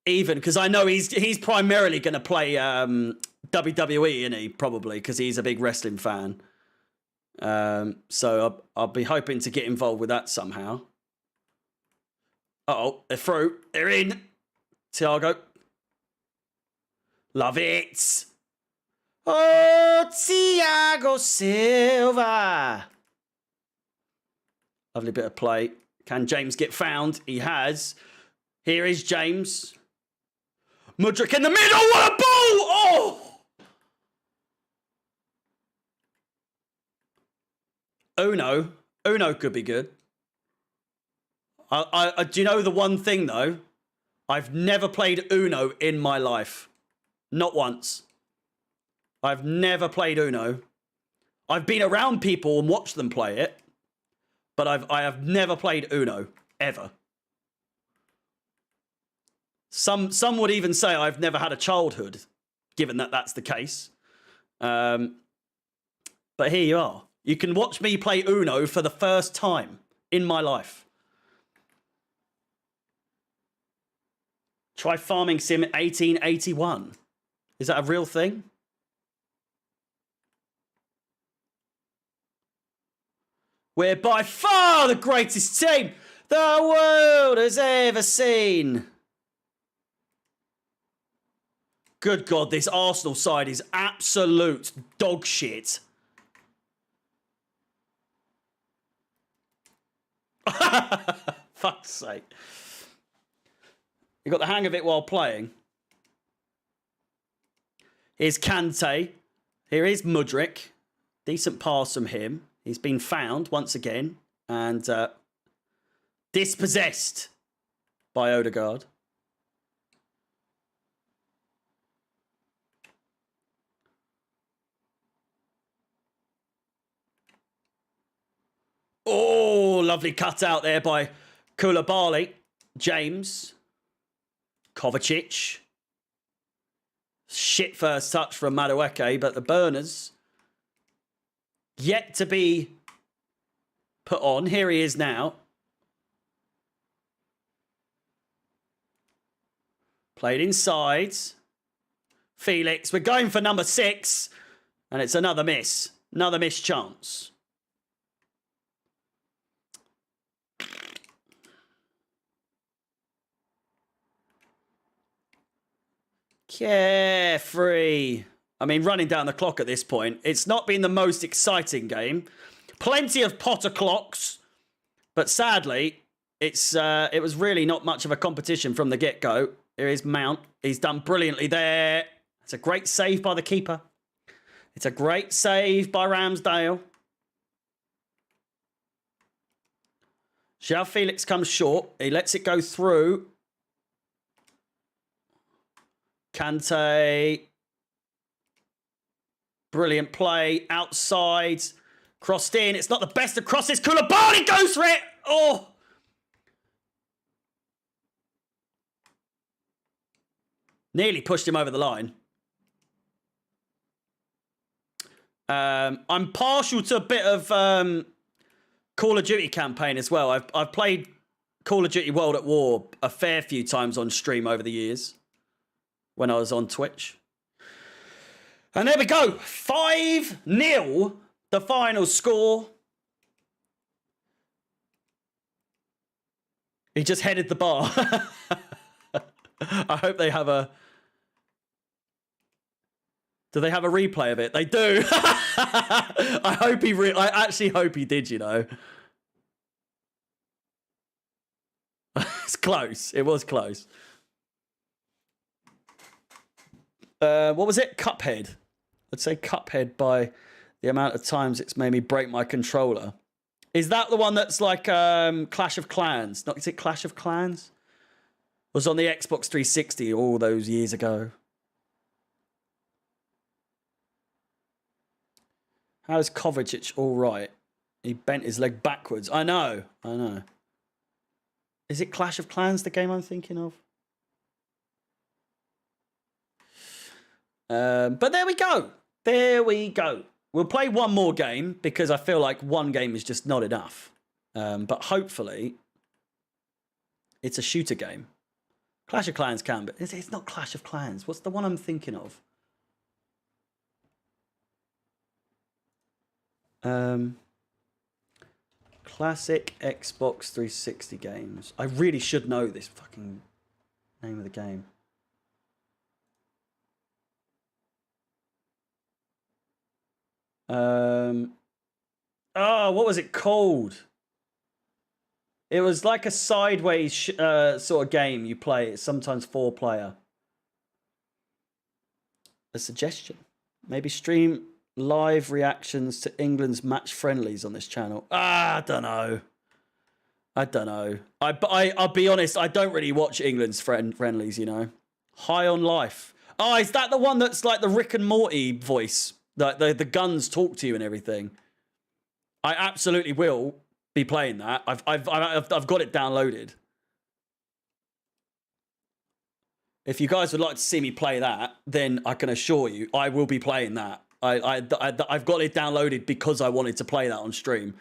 even, because I know he's primarily going to play WWE, isn't he? Probably, because he's a big wrestling fan. So I'll be hoping to get involved with that somehow. Uh-oh, they're through. They're in. Thiago. Love it. Oh, Thiago Silva. Lovely bit of play. Can James get found? He has. Here is James. Mudryk in the middle. What a ball! Oh! Uno could be good. Do you know the one thing, though? I've never played Uno in my life. Not once. I've never played Uno. I've been around people and watched them play it, but I have never played Uno, ever. Some would even say I've never had a childhood, given that that's the case. But here you are. You can watch me play Uno for the first time in my life. Try Farming Sim 1881. Is that a real thing? We're by far the greatest team the world has ever seen. Good God, this Arsenal side is absolute dog shit. Fuck's sake. You got the hang of it while playing. Here's Kante. Here is Mudryk. Decent pass from him. He's been found once again. And dispossessed by Odegaard. Oh, lovely cut out there by Koulibaly. James. Kovacic. Shit first touch from Madueke, but the burners yet to be put on. Here he is now. Played inside. Felix. We're going for number 6. And it's another miss. Another missed chance. Carefree. I mean, running down the clock at this point. It's not been the most exciting game. Plenty of Potter clocks. But sadly, it was really not much of a competition from the get-go. Here is Mount. He's done brilliantly there. It's a great save by the keeper. It's a great save by Ramsdale. João Felix comes short. He lets it go through. Kante. Brilliant play. Outside. Crossed in. It's not the best of crosses. Koulibaly goes for it. Oh. Nearly pushed him over the line. I'm partial to a bit of Call of Duty campaign as well. I've played Call of Duty World at War a fair few times on stream over the years when I was on Twitch. And there we go. 5-0, the final score. He just headed the bar. I hope they have a... Do they have a replay of it? They do. I actually hope he did, you know. It's close. It was close. What was it? Cuphead. I'd say Cuphead by the amount of times it's made me break my controller. Is that the one that's like Clash of Clans? Not, is it Clash of Clans? It was on the Xbox 360 all those years ago. How's Kovacic all right? He bent his leg backwards. I know. Is it Clash of Clans, the game I'm thinking of? But there we go. There we go. We'll play one more game because I feel like one game is just not enough. But hopefully, it's a shooter game. Clash of Clans can, but it's not Clash of Clans. What's the one I'm thinking of? Classic Xbox 360 games. I really should know this fucking name of the game. Oh, what was it called? It was like a sideways sort of game you play. It's sometimes 4-player. A suggestion. Maybe stream live reactions to England's match friendlies on this channel. I don't know. I don't know. I'll be honest, I don't really watch England's friendlies, you know. High on Life. Oh, is that the one that's like the Rick and Morty voice? Like the guns talk to you and everything. I absolutely will be playing that. I've got it downloaded. If you guys would like to see me play that, then I can assure you I will be playing that. I've got it downloaded because I wanted to play that on stream.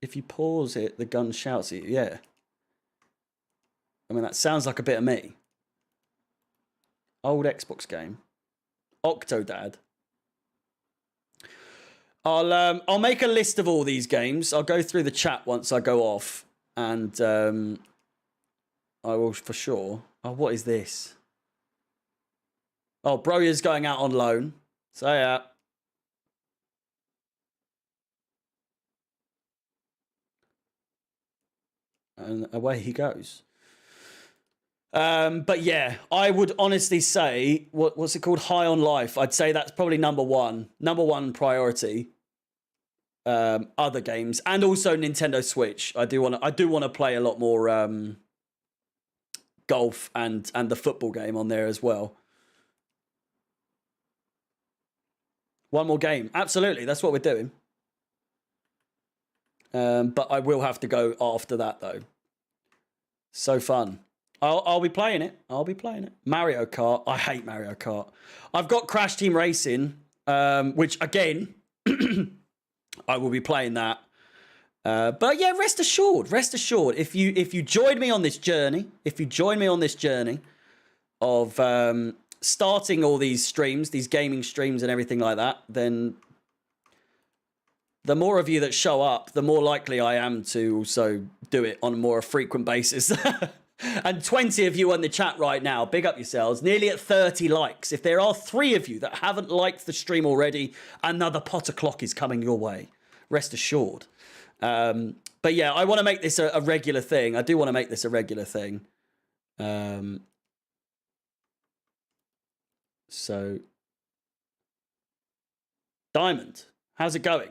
If you pause it, the gun shouts at you. Yeah. I mean, that sounds like a bit of me. Old Xbox game. Octodad. I'll make a list of all these games. I'll go through the chat once I go off, and I will for sure. Oh, what is this? Oh, Broya's going out on loan. So yeah. And away he goes. But yeah, I would honestly say, what's it called? High on Life. I'd say that's probably number one priority. Other games, and also Nintendo Switch. I do want to play a lot more golf and the football game on there as well. One more game. Absolutely, that's what we're doing. But I will have to go after that though. So fun. I'll be playing it. I'll be playing it. Mario Kart. I hate Mario Kart. I've got Crash Team Racing, which again, I will be playing that. But yeah, rest assured, if you join me on this journey, of starting all these streams, these gaming streams and everything like that, then the more of you that show up, the more likely I am to also do it on a more frequent basis. And 20 of you on the chat right now, big up yourselves, nearly at 30 likes. If there are 3 of you that haven't liked the stream already, another Potter clock is coming your way. Rest assured. But yeah, I want to make this a regular thing. I do want to make this a regular thing. So, Diamond, how's it going?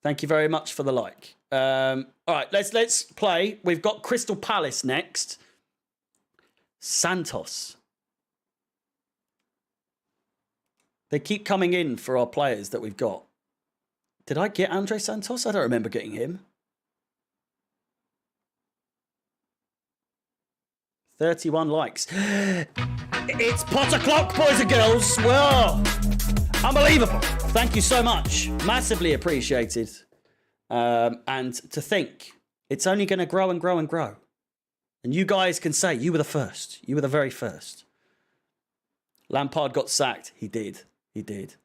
Thank you very much for the like. All right, let's play. We've got Crystal Palace next. Santos. They keep coming in for our players that we've got. Did I get Andre Santos? I don't remember getting him. 31 likes. It's Potter Clock, boys and girls. Whoa. Unbelievable. Thank you so much. Massively appreciated. And to think, it's only going to grow and grow and grow. And you guys can say, you were the first. You were the very first. Lampard got sacked. He did. He did.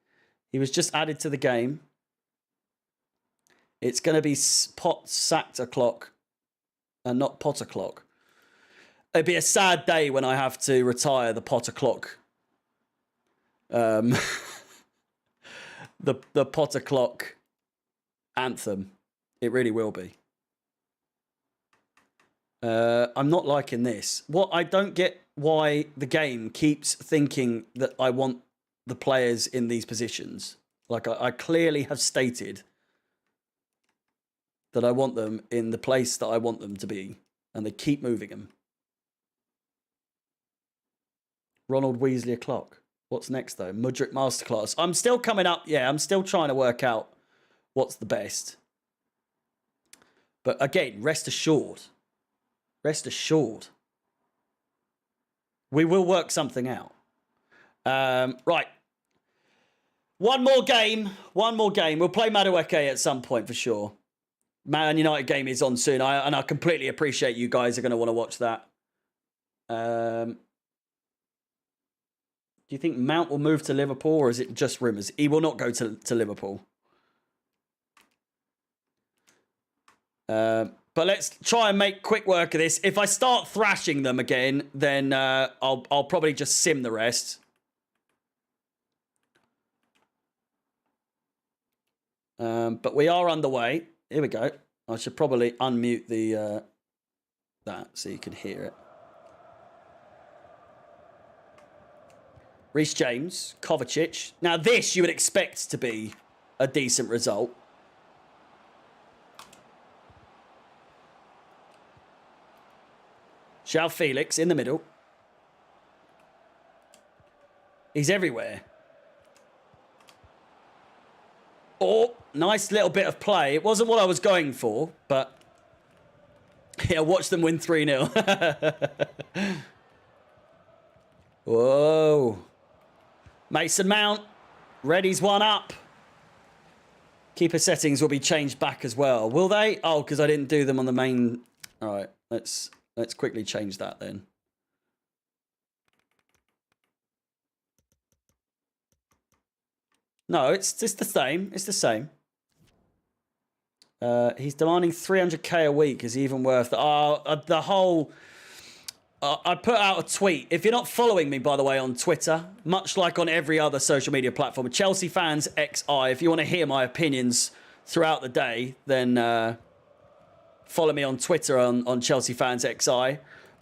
He was just added to the game. It's going to be pot sacked o'clock and not Potter clock. It'd be a sad day when I have to retire the Potter clock. The Potter clock anthem. It really will be. I'm not liking this. What I don't get why the game keeps thinking that I want the players in these positions. Like I clearly have stated that I want them in the place that I want them to be, and they keep moving them. Ronald Weasley o'clock. What's next though? Mudrick Masterclass. I'm still coming up. Yeah, I'm still trying to work out what's the best. But again, rest assured. Rest assured. We will work something out. Right. One more game. One more game. We'll play Madueke at some point for sure. Man United game is on soon, and I completely appreciate you guys are going to want to watch that. Do you think Mount will move to Liverpool, or is it just rumours? He will not go to Liverpool. But let's try and make quick work of this. If I start thrashing them again, then I'll probably just sim the rest. But we are underway. Here we go. I should probably unmute the that so you can hear it. Reece James, Kovacic. Now this you would expect to be a decent result. João Felix in the middle. He's everywhere. Oh, nice little bit of play. It wasn't what I was going for, but yeah, watch them win 3-0. Whoa. Mason Mount. Reddy's one up. Keeper settings will be changed back as well. Will they? Oh, because I didn't do them on the main. All right, let's quickly change that then. No, it's just the same. It's the same. He's demanding 300k a week. Is he even worth the whole... I put out a tweet. If you're not following me, by the way, on Twitter, much like on every other social media platform, ChelseaFansXI, if you want to hear my opinions throughout the day, then follow me on Twitter on ChelseaFansXI.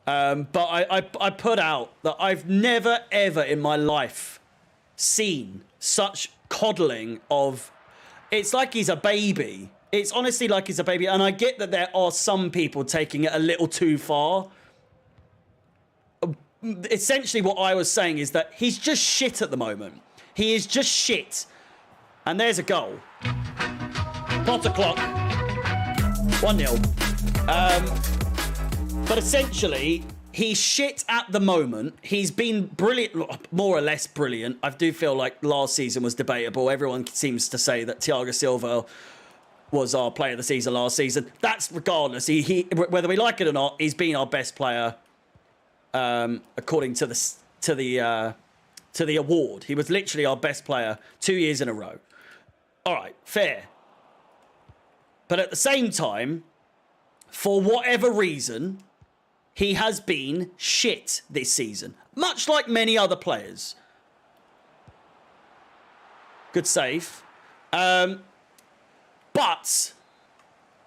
But I put out that I've never, ever in my life seen such coddling of... It's like he's a baby. It's honestly like he's a baby. And I get that there are some people taking it a little too far. Essentially what I was saying is that he's just shit at the moment. He is just shit. And there's a goal. Potter clock. 1-0. But essentially, he's shit at the moment. He's been brilliant, more or less brilliant. I do feel like last season was debatable. Everyone seems to say that Thiago Silva was our player of the season last season. That's regardless. He whether we like it or not, he's been our best player according to the award. He was literally our best player 2 years in a row. All right, fair. But at the same time, for whatever reason, he has been shit this season, much like many other players. Good save. But,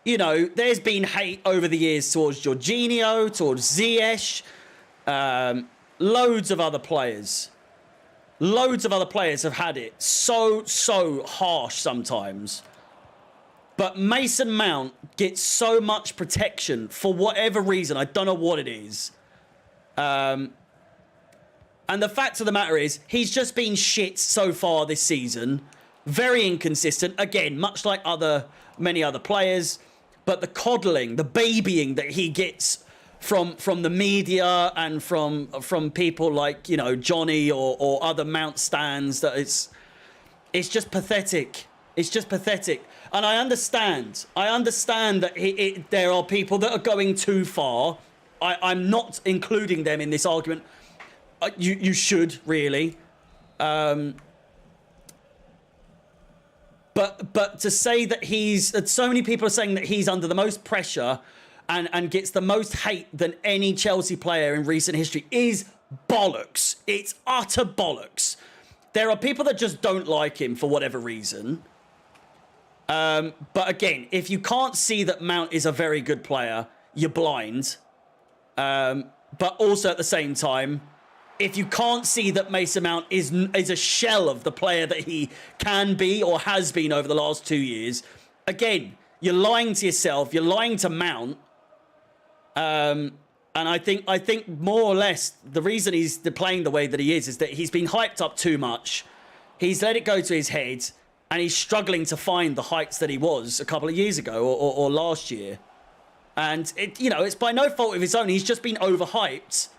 you know, there's been hate over the years towards Jorginho, towards Ziyech, loads of other players. Loads of other players have had it so harsh sometimes. But Mason Mount gets so much protection for whatever reason. I don't know what it is. And the fact of the matter is, he's just been shit so far this season. Very inconsistent. Again, much like many other players. But the coddling, the babying that he gets from the media and from people like, you know, Johnny or other Mount stands, that it's just pathetic. It's just pathetic. And I understand that there are people that are going too far. I'm not including them in this argument. You should, really. But to say that so many people are saying that he's under the most pressure and gets the most hate than any Chelsea player in recent history is bollocks. It's utter bollocks. There are people that just don't like him for whatever reason. But again, if you can't see that Mount is a very good player, you're blind. But also at the same time, if you can't see that Mason Mount is a shell of the player that he can be or has been over the last 2 years, again, you're lying to yourself. You're lying to Mount. And I think more or less the reason he's playing the way that he is that he's been hyped up too much. He's let it go to his head. And he's struggling to find the heights that he was a couple of years ago or last year. And, it's by no fault of his own. He's just been overhyped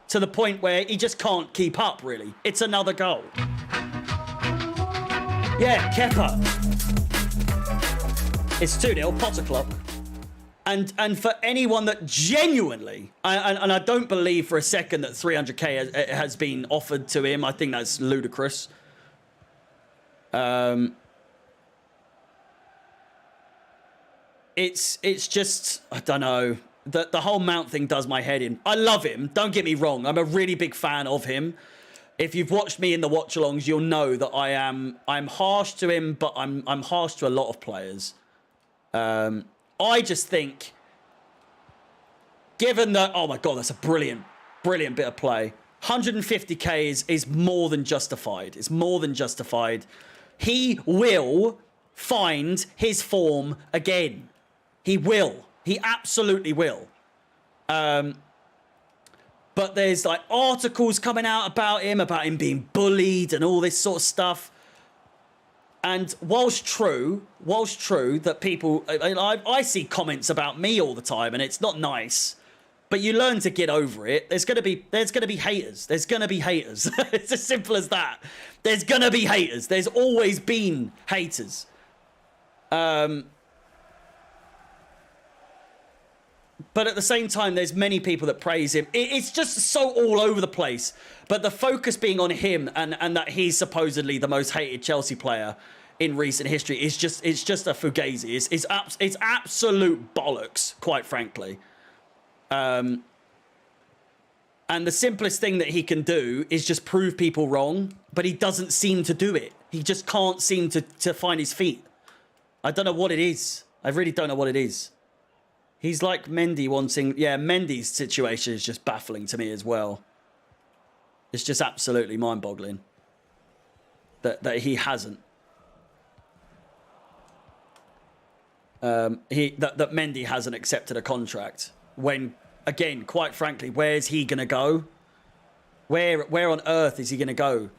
to the point where he just can't keep up, really. It's another goal. Yeah, Kepa. It's 2-0, Potter clock. And for anyone that genuinely, and I don't believe for a second that 300k has been offered to him. I think that's ludicrous. It's just, I don't know. The whole Mount thing does my head in. I love him. Don't get me wrong. I'm a really big fan of him. If you've watched me in the watch-alongs, you'll know that I'm harsh to him, but I'm harsh to a lot of players. I just think, given that, oh my God, that's a brilliant bit of play. 150k is more than justified. It's more than justified. He will find his form again. He will. He absolutely will. But there's like articles coming out about him being bullied and all this sort of stuff. And whilst true that people, I see comments about me all the time, and it's not nice. But you learn to get over it. There's gonna be haters. There's gonna be haters. It's as simple as that. There's gonna be haters. There's always been haters. But at the same time, there's many people that praise him. It's just so all over the place. But the focus being on him and that he's supposedly the most hated Chelsea player in recent history is just a fugazi. It's absolute bollocks, quite frankly. And the simplest thing that he can do is just prove people wrong, but he doesn't seem to do it. He just can't seem to find his feet. I don't know what it is. I really don't know what it is. He's like Mendy wanting... Yeah, Mendy's situation is just baffling to me as well. It's just absolutely mind-boggling that he hasn't. That Mendy hasn't accepted a contract. When, again, quite frankly, where's he going to go? Where on earth is he going to go?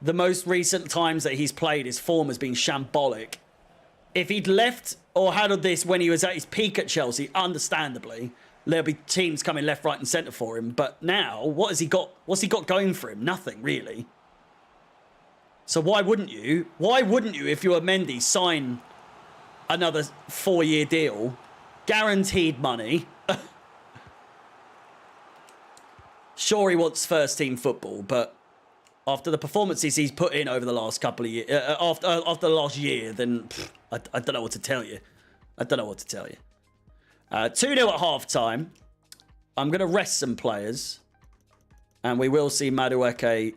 The most recent times that he's played, his form has been shambolic. If he'd left or handled this when he was at his peak at Chelsea, understandably, there'll be teams coming left, right and centre for him. But now, what has he got? What's he got going for him? Nothing, really. So why wouldn't you? Why wouldn't you, if you were Mendy, sign another 4-year deal? Guaranteed money. Sure, he wants first-team football, but after the performances he's put in over the last couple of years, after the last year, then I don't know what to tell you. I don't know what to tell you. 2-0 at half-time. I'm going to rest some players, and we will see Madueke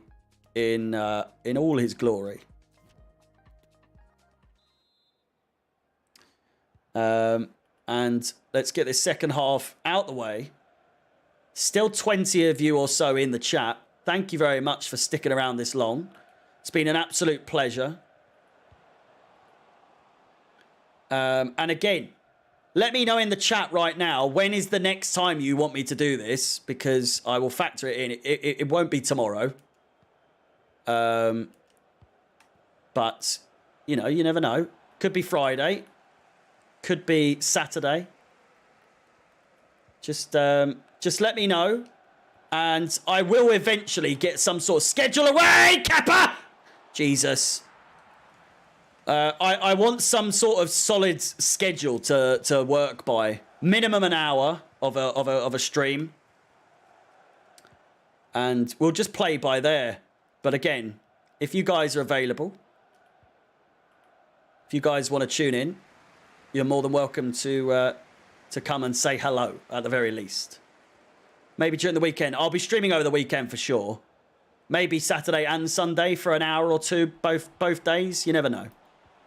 in all his glory. And let's get this second half out the way. Still 20 of you or so in the chat. Thank you very much for sticking around this long. It's been an absolute pleasure. And again, let me know in the chat right now, when is the next time you want me to do this? Because I will factor it in. It won't be tomorrow. But, you know, you never know. Could be Friday. Could be Saturday. Just let me know. And I will eventually get some sort of schedule away, Kappa! Jesus. I want some sort of solid schedule to work by. Minimum an hour of a stream. And we'll just play by there. But again, if you guys are available, if you guys want to tune in, you're more than welcome to come and say hello, at the very least. Maybe during the weekend. I'll be streaming over the weekend for sure. Maybe Saturday and Sunday for an hour or two, both days. You never know.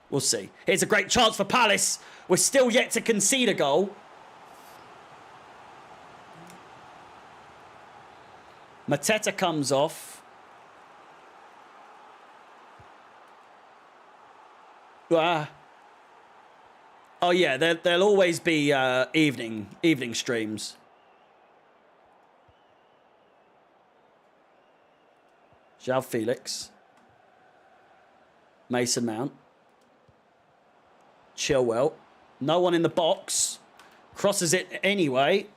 We'll see. Here's a great chance for Palace. We're still yet to concede a goal. Mateta comes off. Oh yeah, there'll always be evening streams. João Felix. Mason Mount. Chilwell. No one in the box. Crosses it anyway.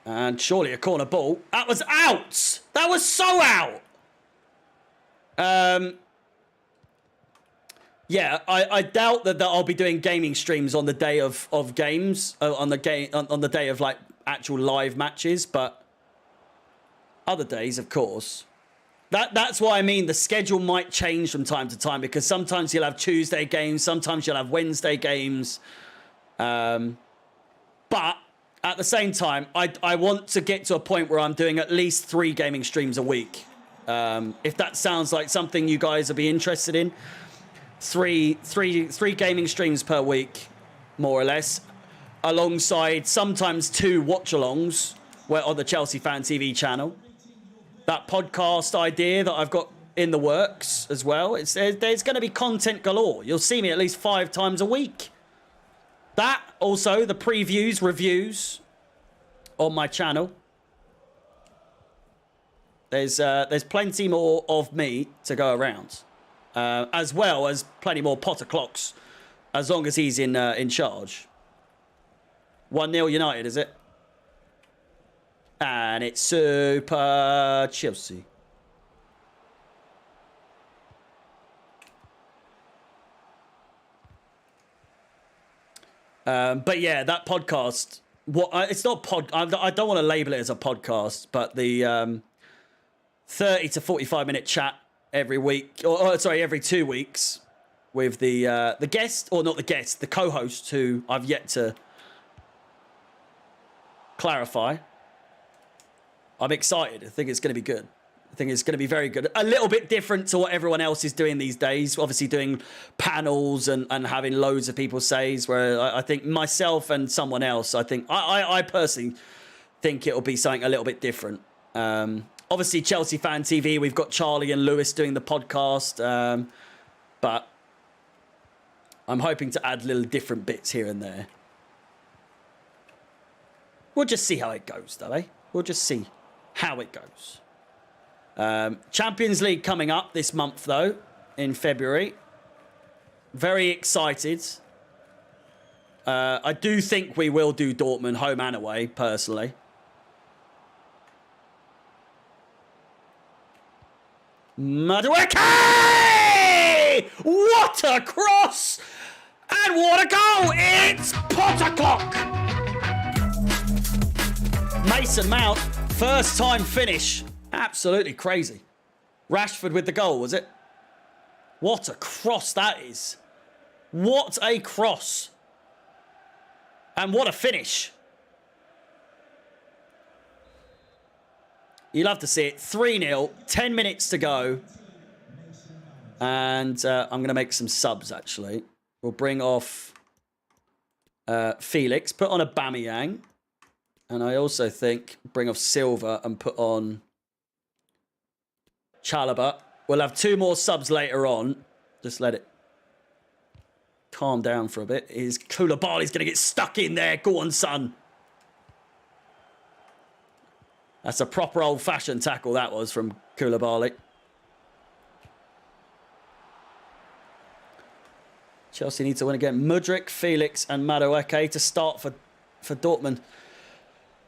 And surely a corner ball. That was out. That was so out. Yeah, I doubt that I'll be doing gaming streams on the day of games, on the day of like actual live matches, but other days, of course. That's why I mean the schedule might change from time to time, because sometimes you'll have Tuesday games, sometimes you'll have Wednesday games. But at the same time, I want to get to a point where I'm doing at least 3 gaming streams a week. If that sounds like something you guys would be interested in. Three gaming streams per week, more or less, alongside sometimes 2 watch-alongs on the Chelsea Fan TV channel. That podcast idea that I've got in the works as well. There's going to be content galore. You'll see me at least 5 times a week. That, also, the previews, reviews on my channel. There's plenty more of me to go around. As well as plenty more Potter clocks, as long as he's in charge. 1-0 United, is it? And it's Super Chelsea. But yeah, that podcast. It's not I don't want to label it as a podcast, but the 30 to 45-minute chat every week, or sorry, every 2 weeks, with the guest, or not the guest, the co-host, who I've yet to clarify. I'm excited. I think it's going to be good. I think it's going to be very good. A little bit different to what everyone else is doing these days. Obviously doing panels and having loads of people says, where I think myself and someone else, I personally think it'll be something a little bit different. Obviously, Chelsea Fan TV, we've got Charlie and Lewis doing the podcast. But I'm hoping to add little different bits here and there. We'll just see how it goes, though, eh? We'll just see how it goes. Champions League coming up this month, though, in February. Very excited. I do think we will do Dortmund home and away, personally. Madueke! What a cross! And what a goal! It's Potter clock! Mason Mount, first time finish. Absolutely crazy. Rashford with the goal, was it? What a cross that is. What a cross. And what a finish. You love to see it. 3-0, 10 minutes to go. And I'm going to make some subs, actually. We'll bring off Felix, put on a Aubameyang. And I also think bring off Silva and put on Chalobah. We'll have 2 more subs later on. Just let it calm down for a bit. Koulibaly's going to get stuck in there. Go on, son. That's a proper old-fashioned tackle, that was, from Koulibaly. Chelsea need to win again. Mudryk, Felix and Madueke to start for Dortmund.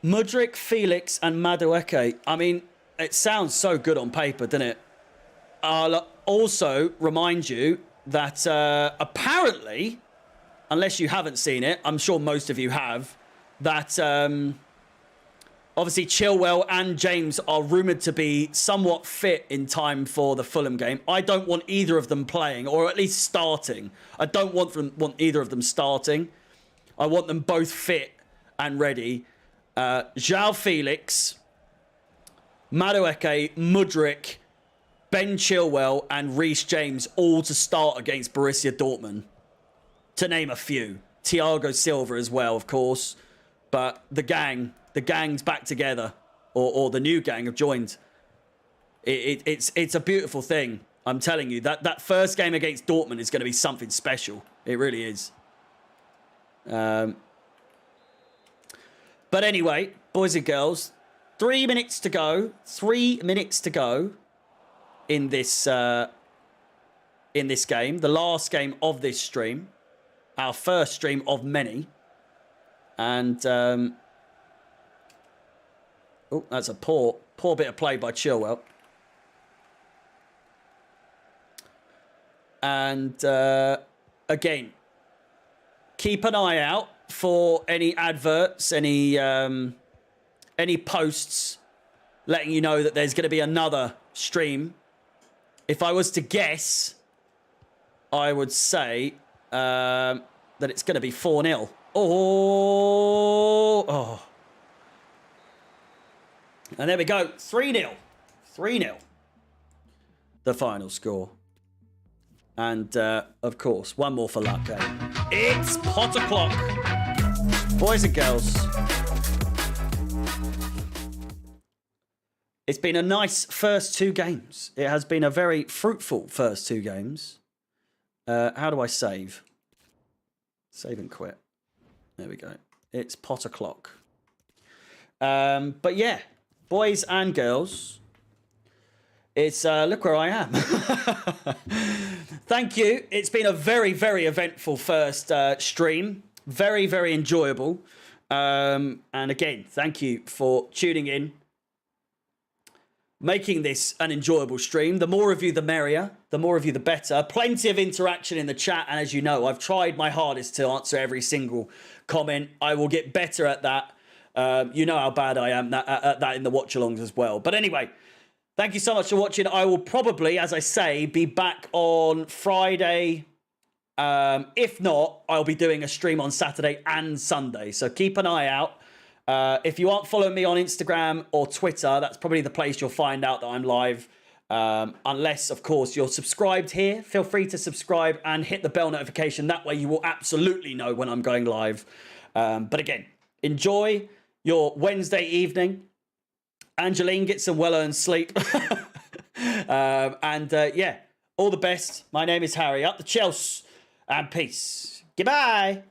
Mudryk, Felix and Madueke. I mean, it sounds so good on paper, doesn't it? I'll also remind you that apparently, unless you haven't seen it, I'm sure most of you have, that obviously Chilwell and James are rumoured to be somewhat fit in time for the Fulham game. I don't want either of them playing, or at least starting. I don't want either of them starting. I want them both fit and ready. João Felix, Madueke, Mudryk, Ben Chilwell and Reece James all to start against Borussia Dortmund, to name a few. Thiago Silva as well, of course. But the gang's back together, or the new gang have joined. It's a beautiful thing. I'm telling you, that first game against Dortmund is going to be something special. It really is. But anyway, boys and girls, 3 minutes to go. 3 minutes to go in this game. The last game of this stream. Our first stream of many. And Oh, that's a poor bit of play by Chilwell. And again, keep an eye out for any adverts, any posts letting you know that there's going to be another stream. If I was to guess, I would say that it's going to be 4-0. Oh. And there we go. 3-0. 3-0. The final score. And, of course, one more for luck, eh? It's pot o'clock. Boys and girls. It's been a nice first 2 games. It has been a very fruitful first 2 games. How do I save? Save and quit. There we go. It's pot o'clock. But yeah, boys and girls, it's look where I am. Thank you. It's been a very, very eventful first stream. Very, very enjoyable. And again, thank you for tuning in, making this an enjoyable stream. The more of you, the merrier. The more of you, the better. Plenty of interaction in the chat. And as you know, I've tried my hardest to answer every single comment. I will get better at that. You know how bad I am at that in the watch-alongs as well. But anyway, thank you so much for watching. I will probably, as I say, be back on Friday. If not, I'll be doing a stream on Saturday and Sunday. So keep an eye out. If you aren't following me on Instagram or Twitter, that's probably the place you'll find out that I'm live. Unless, of course, you're subscribed here. Feel free to subscribe and hit the bell notification. That way you will absolutely know when I'm going live. But again, enjoy your Wednesday evening. Angeline, get some well-earned sleep. Yeah, all the best. My name is Harry. Up the Chelsea and peace. Goodbye.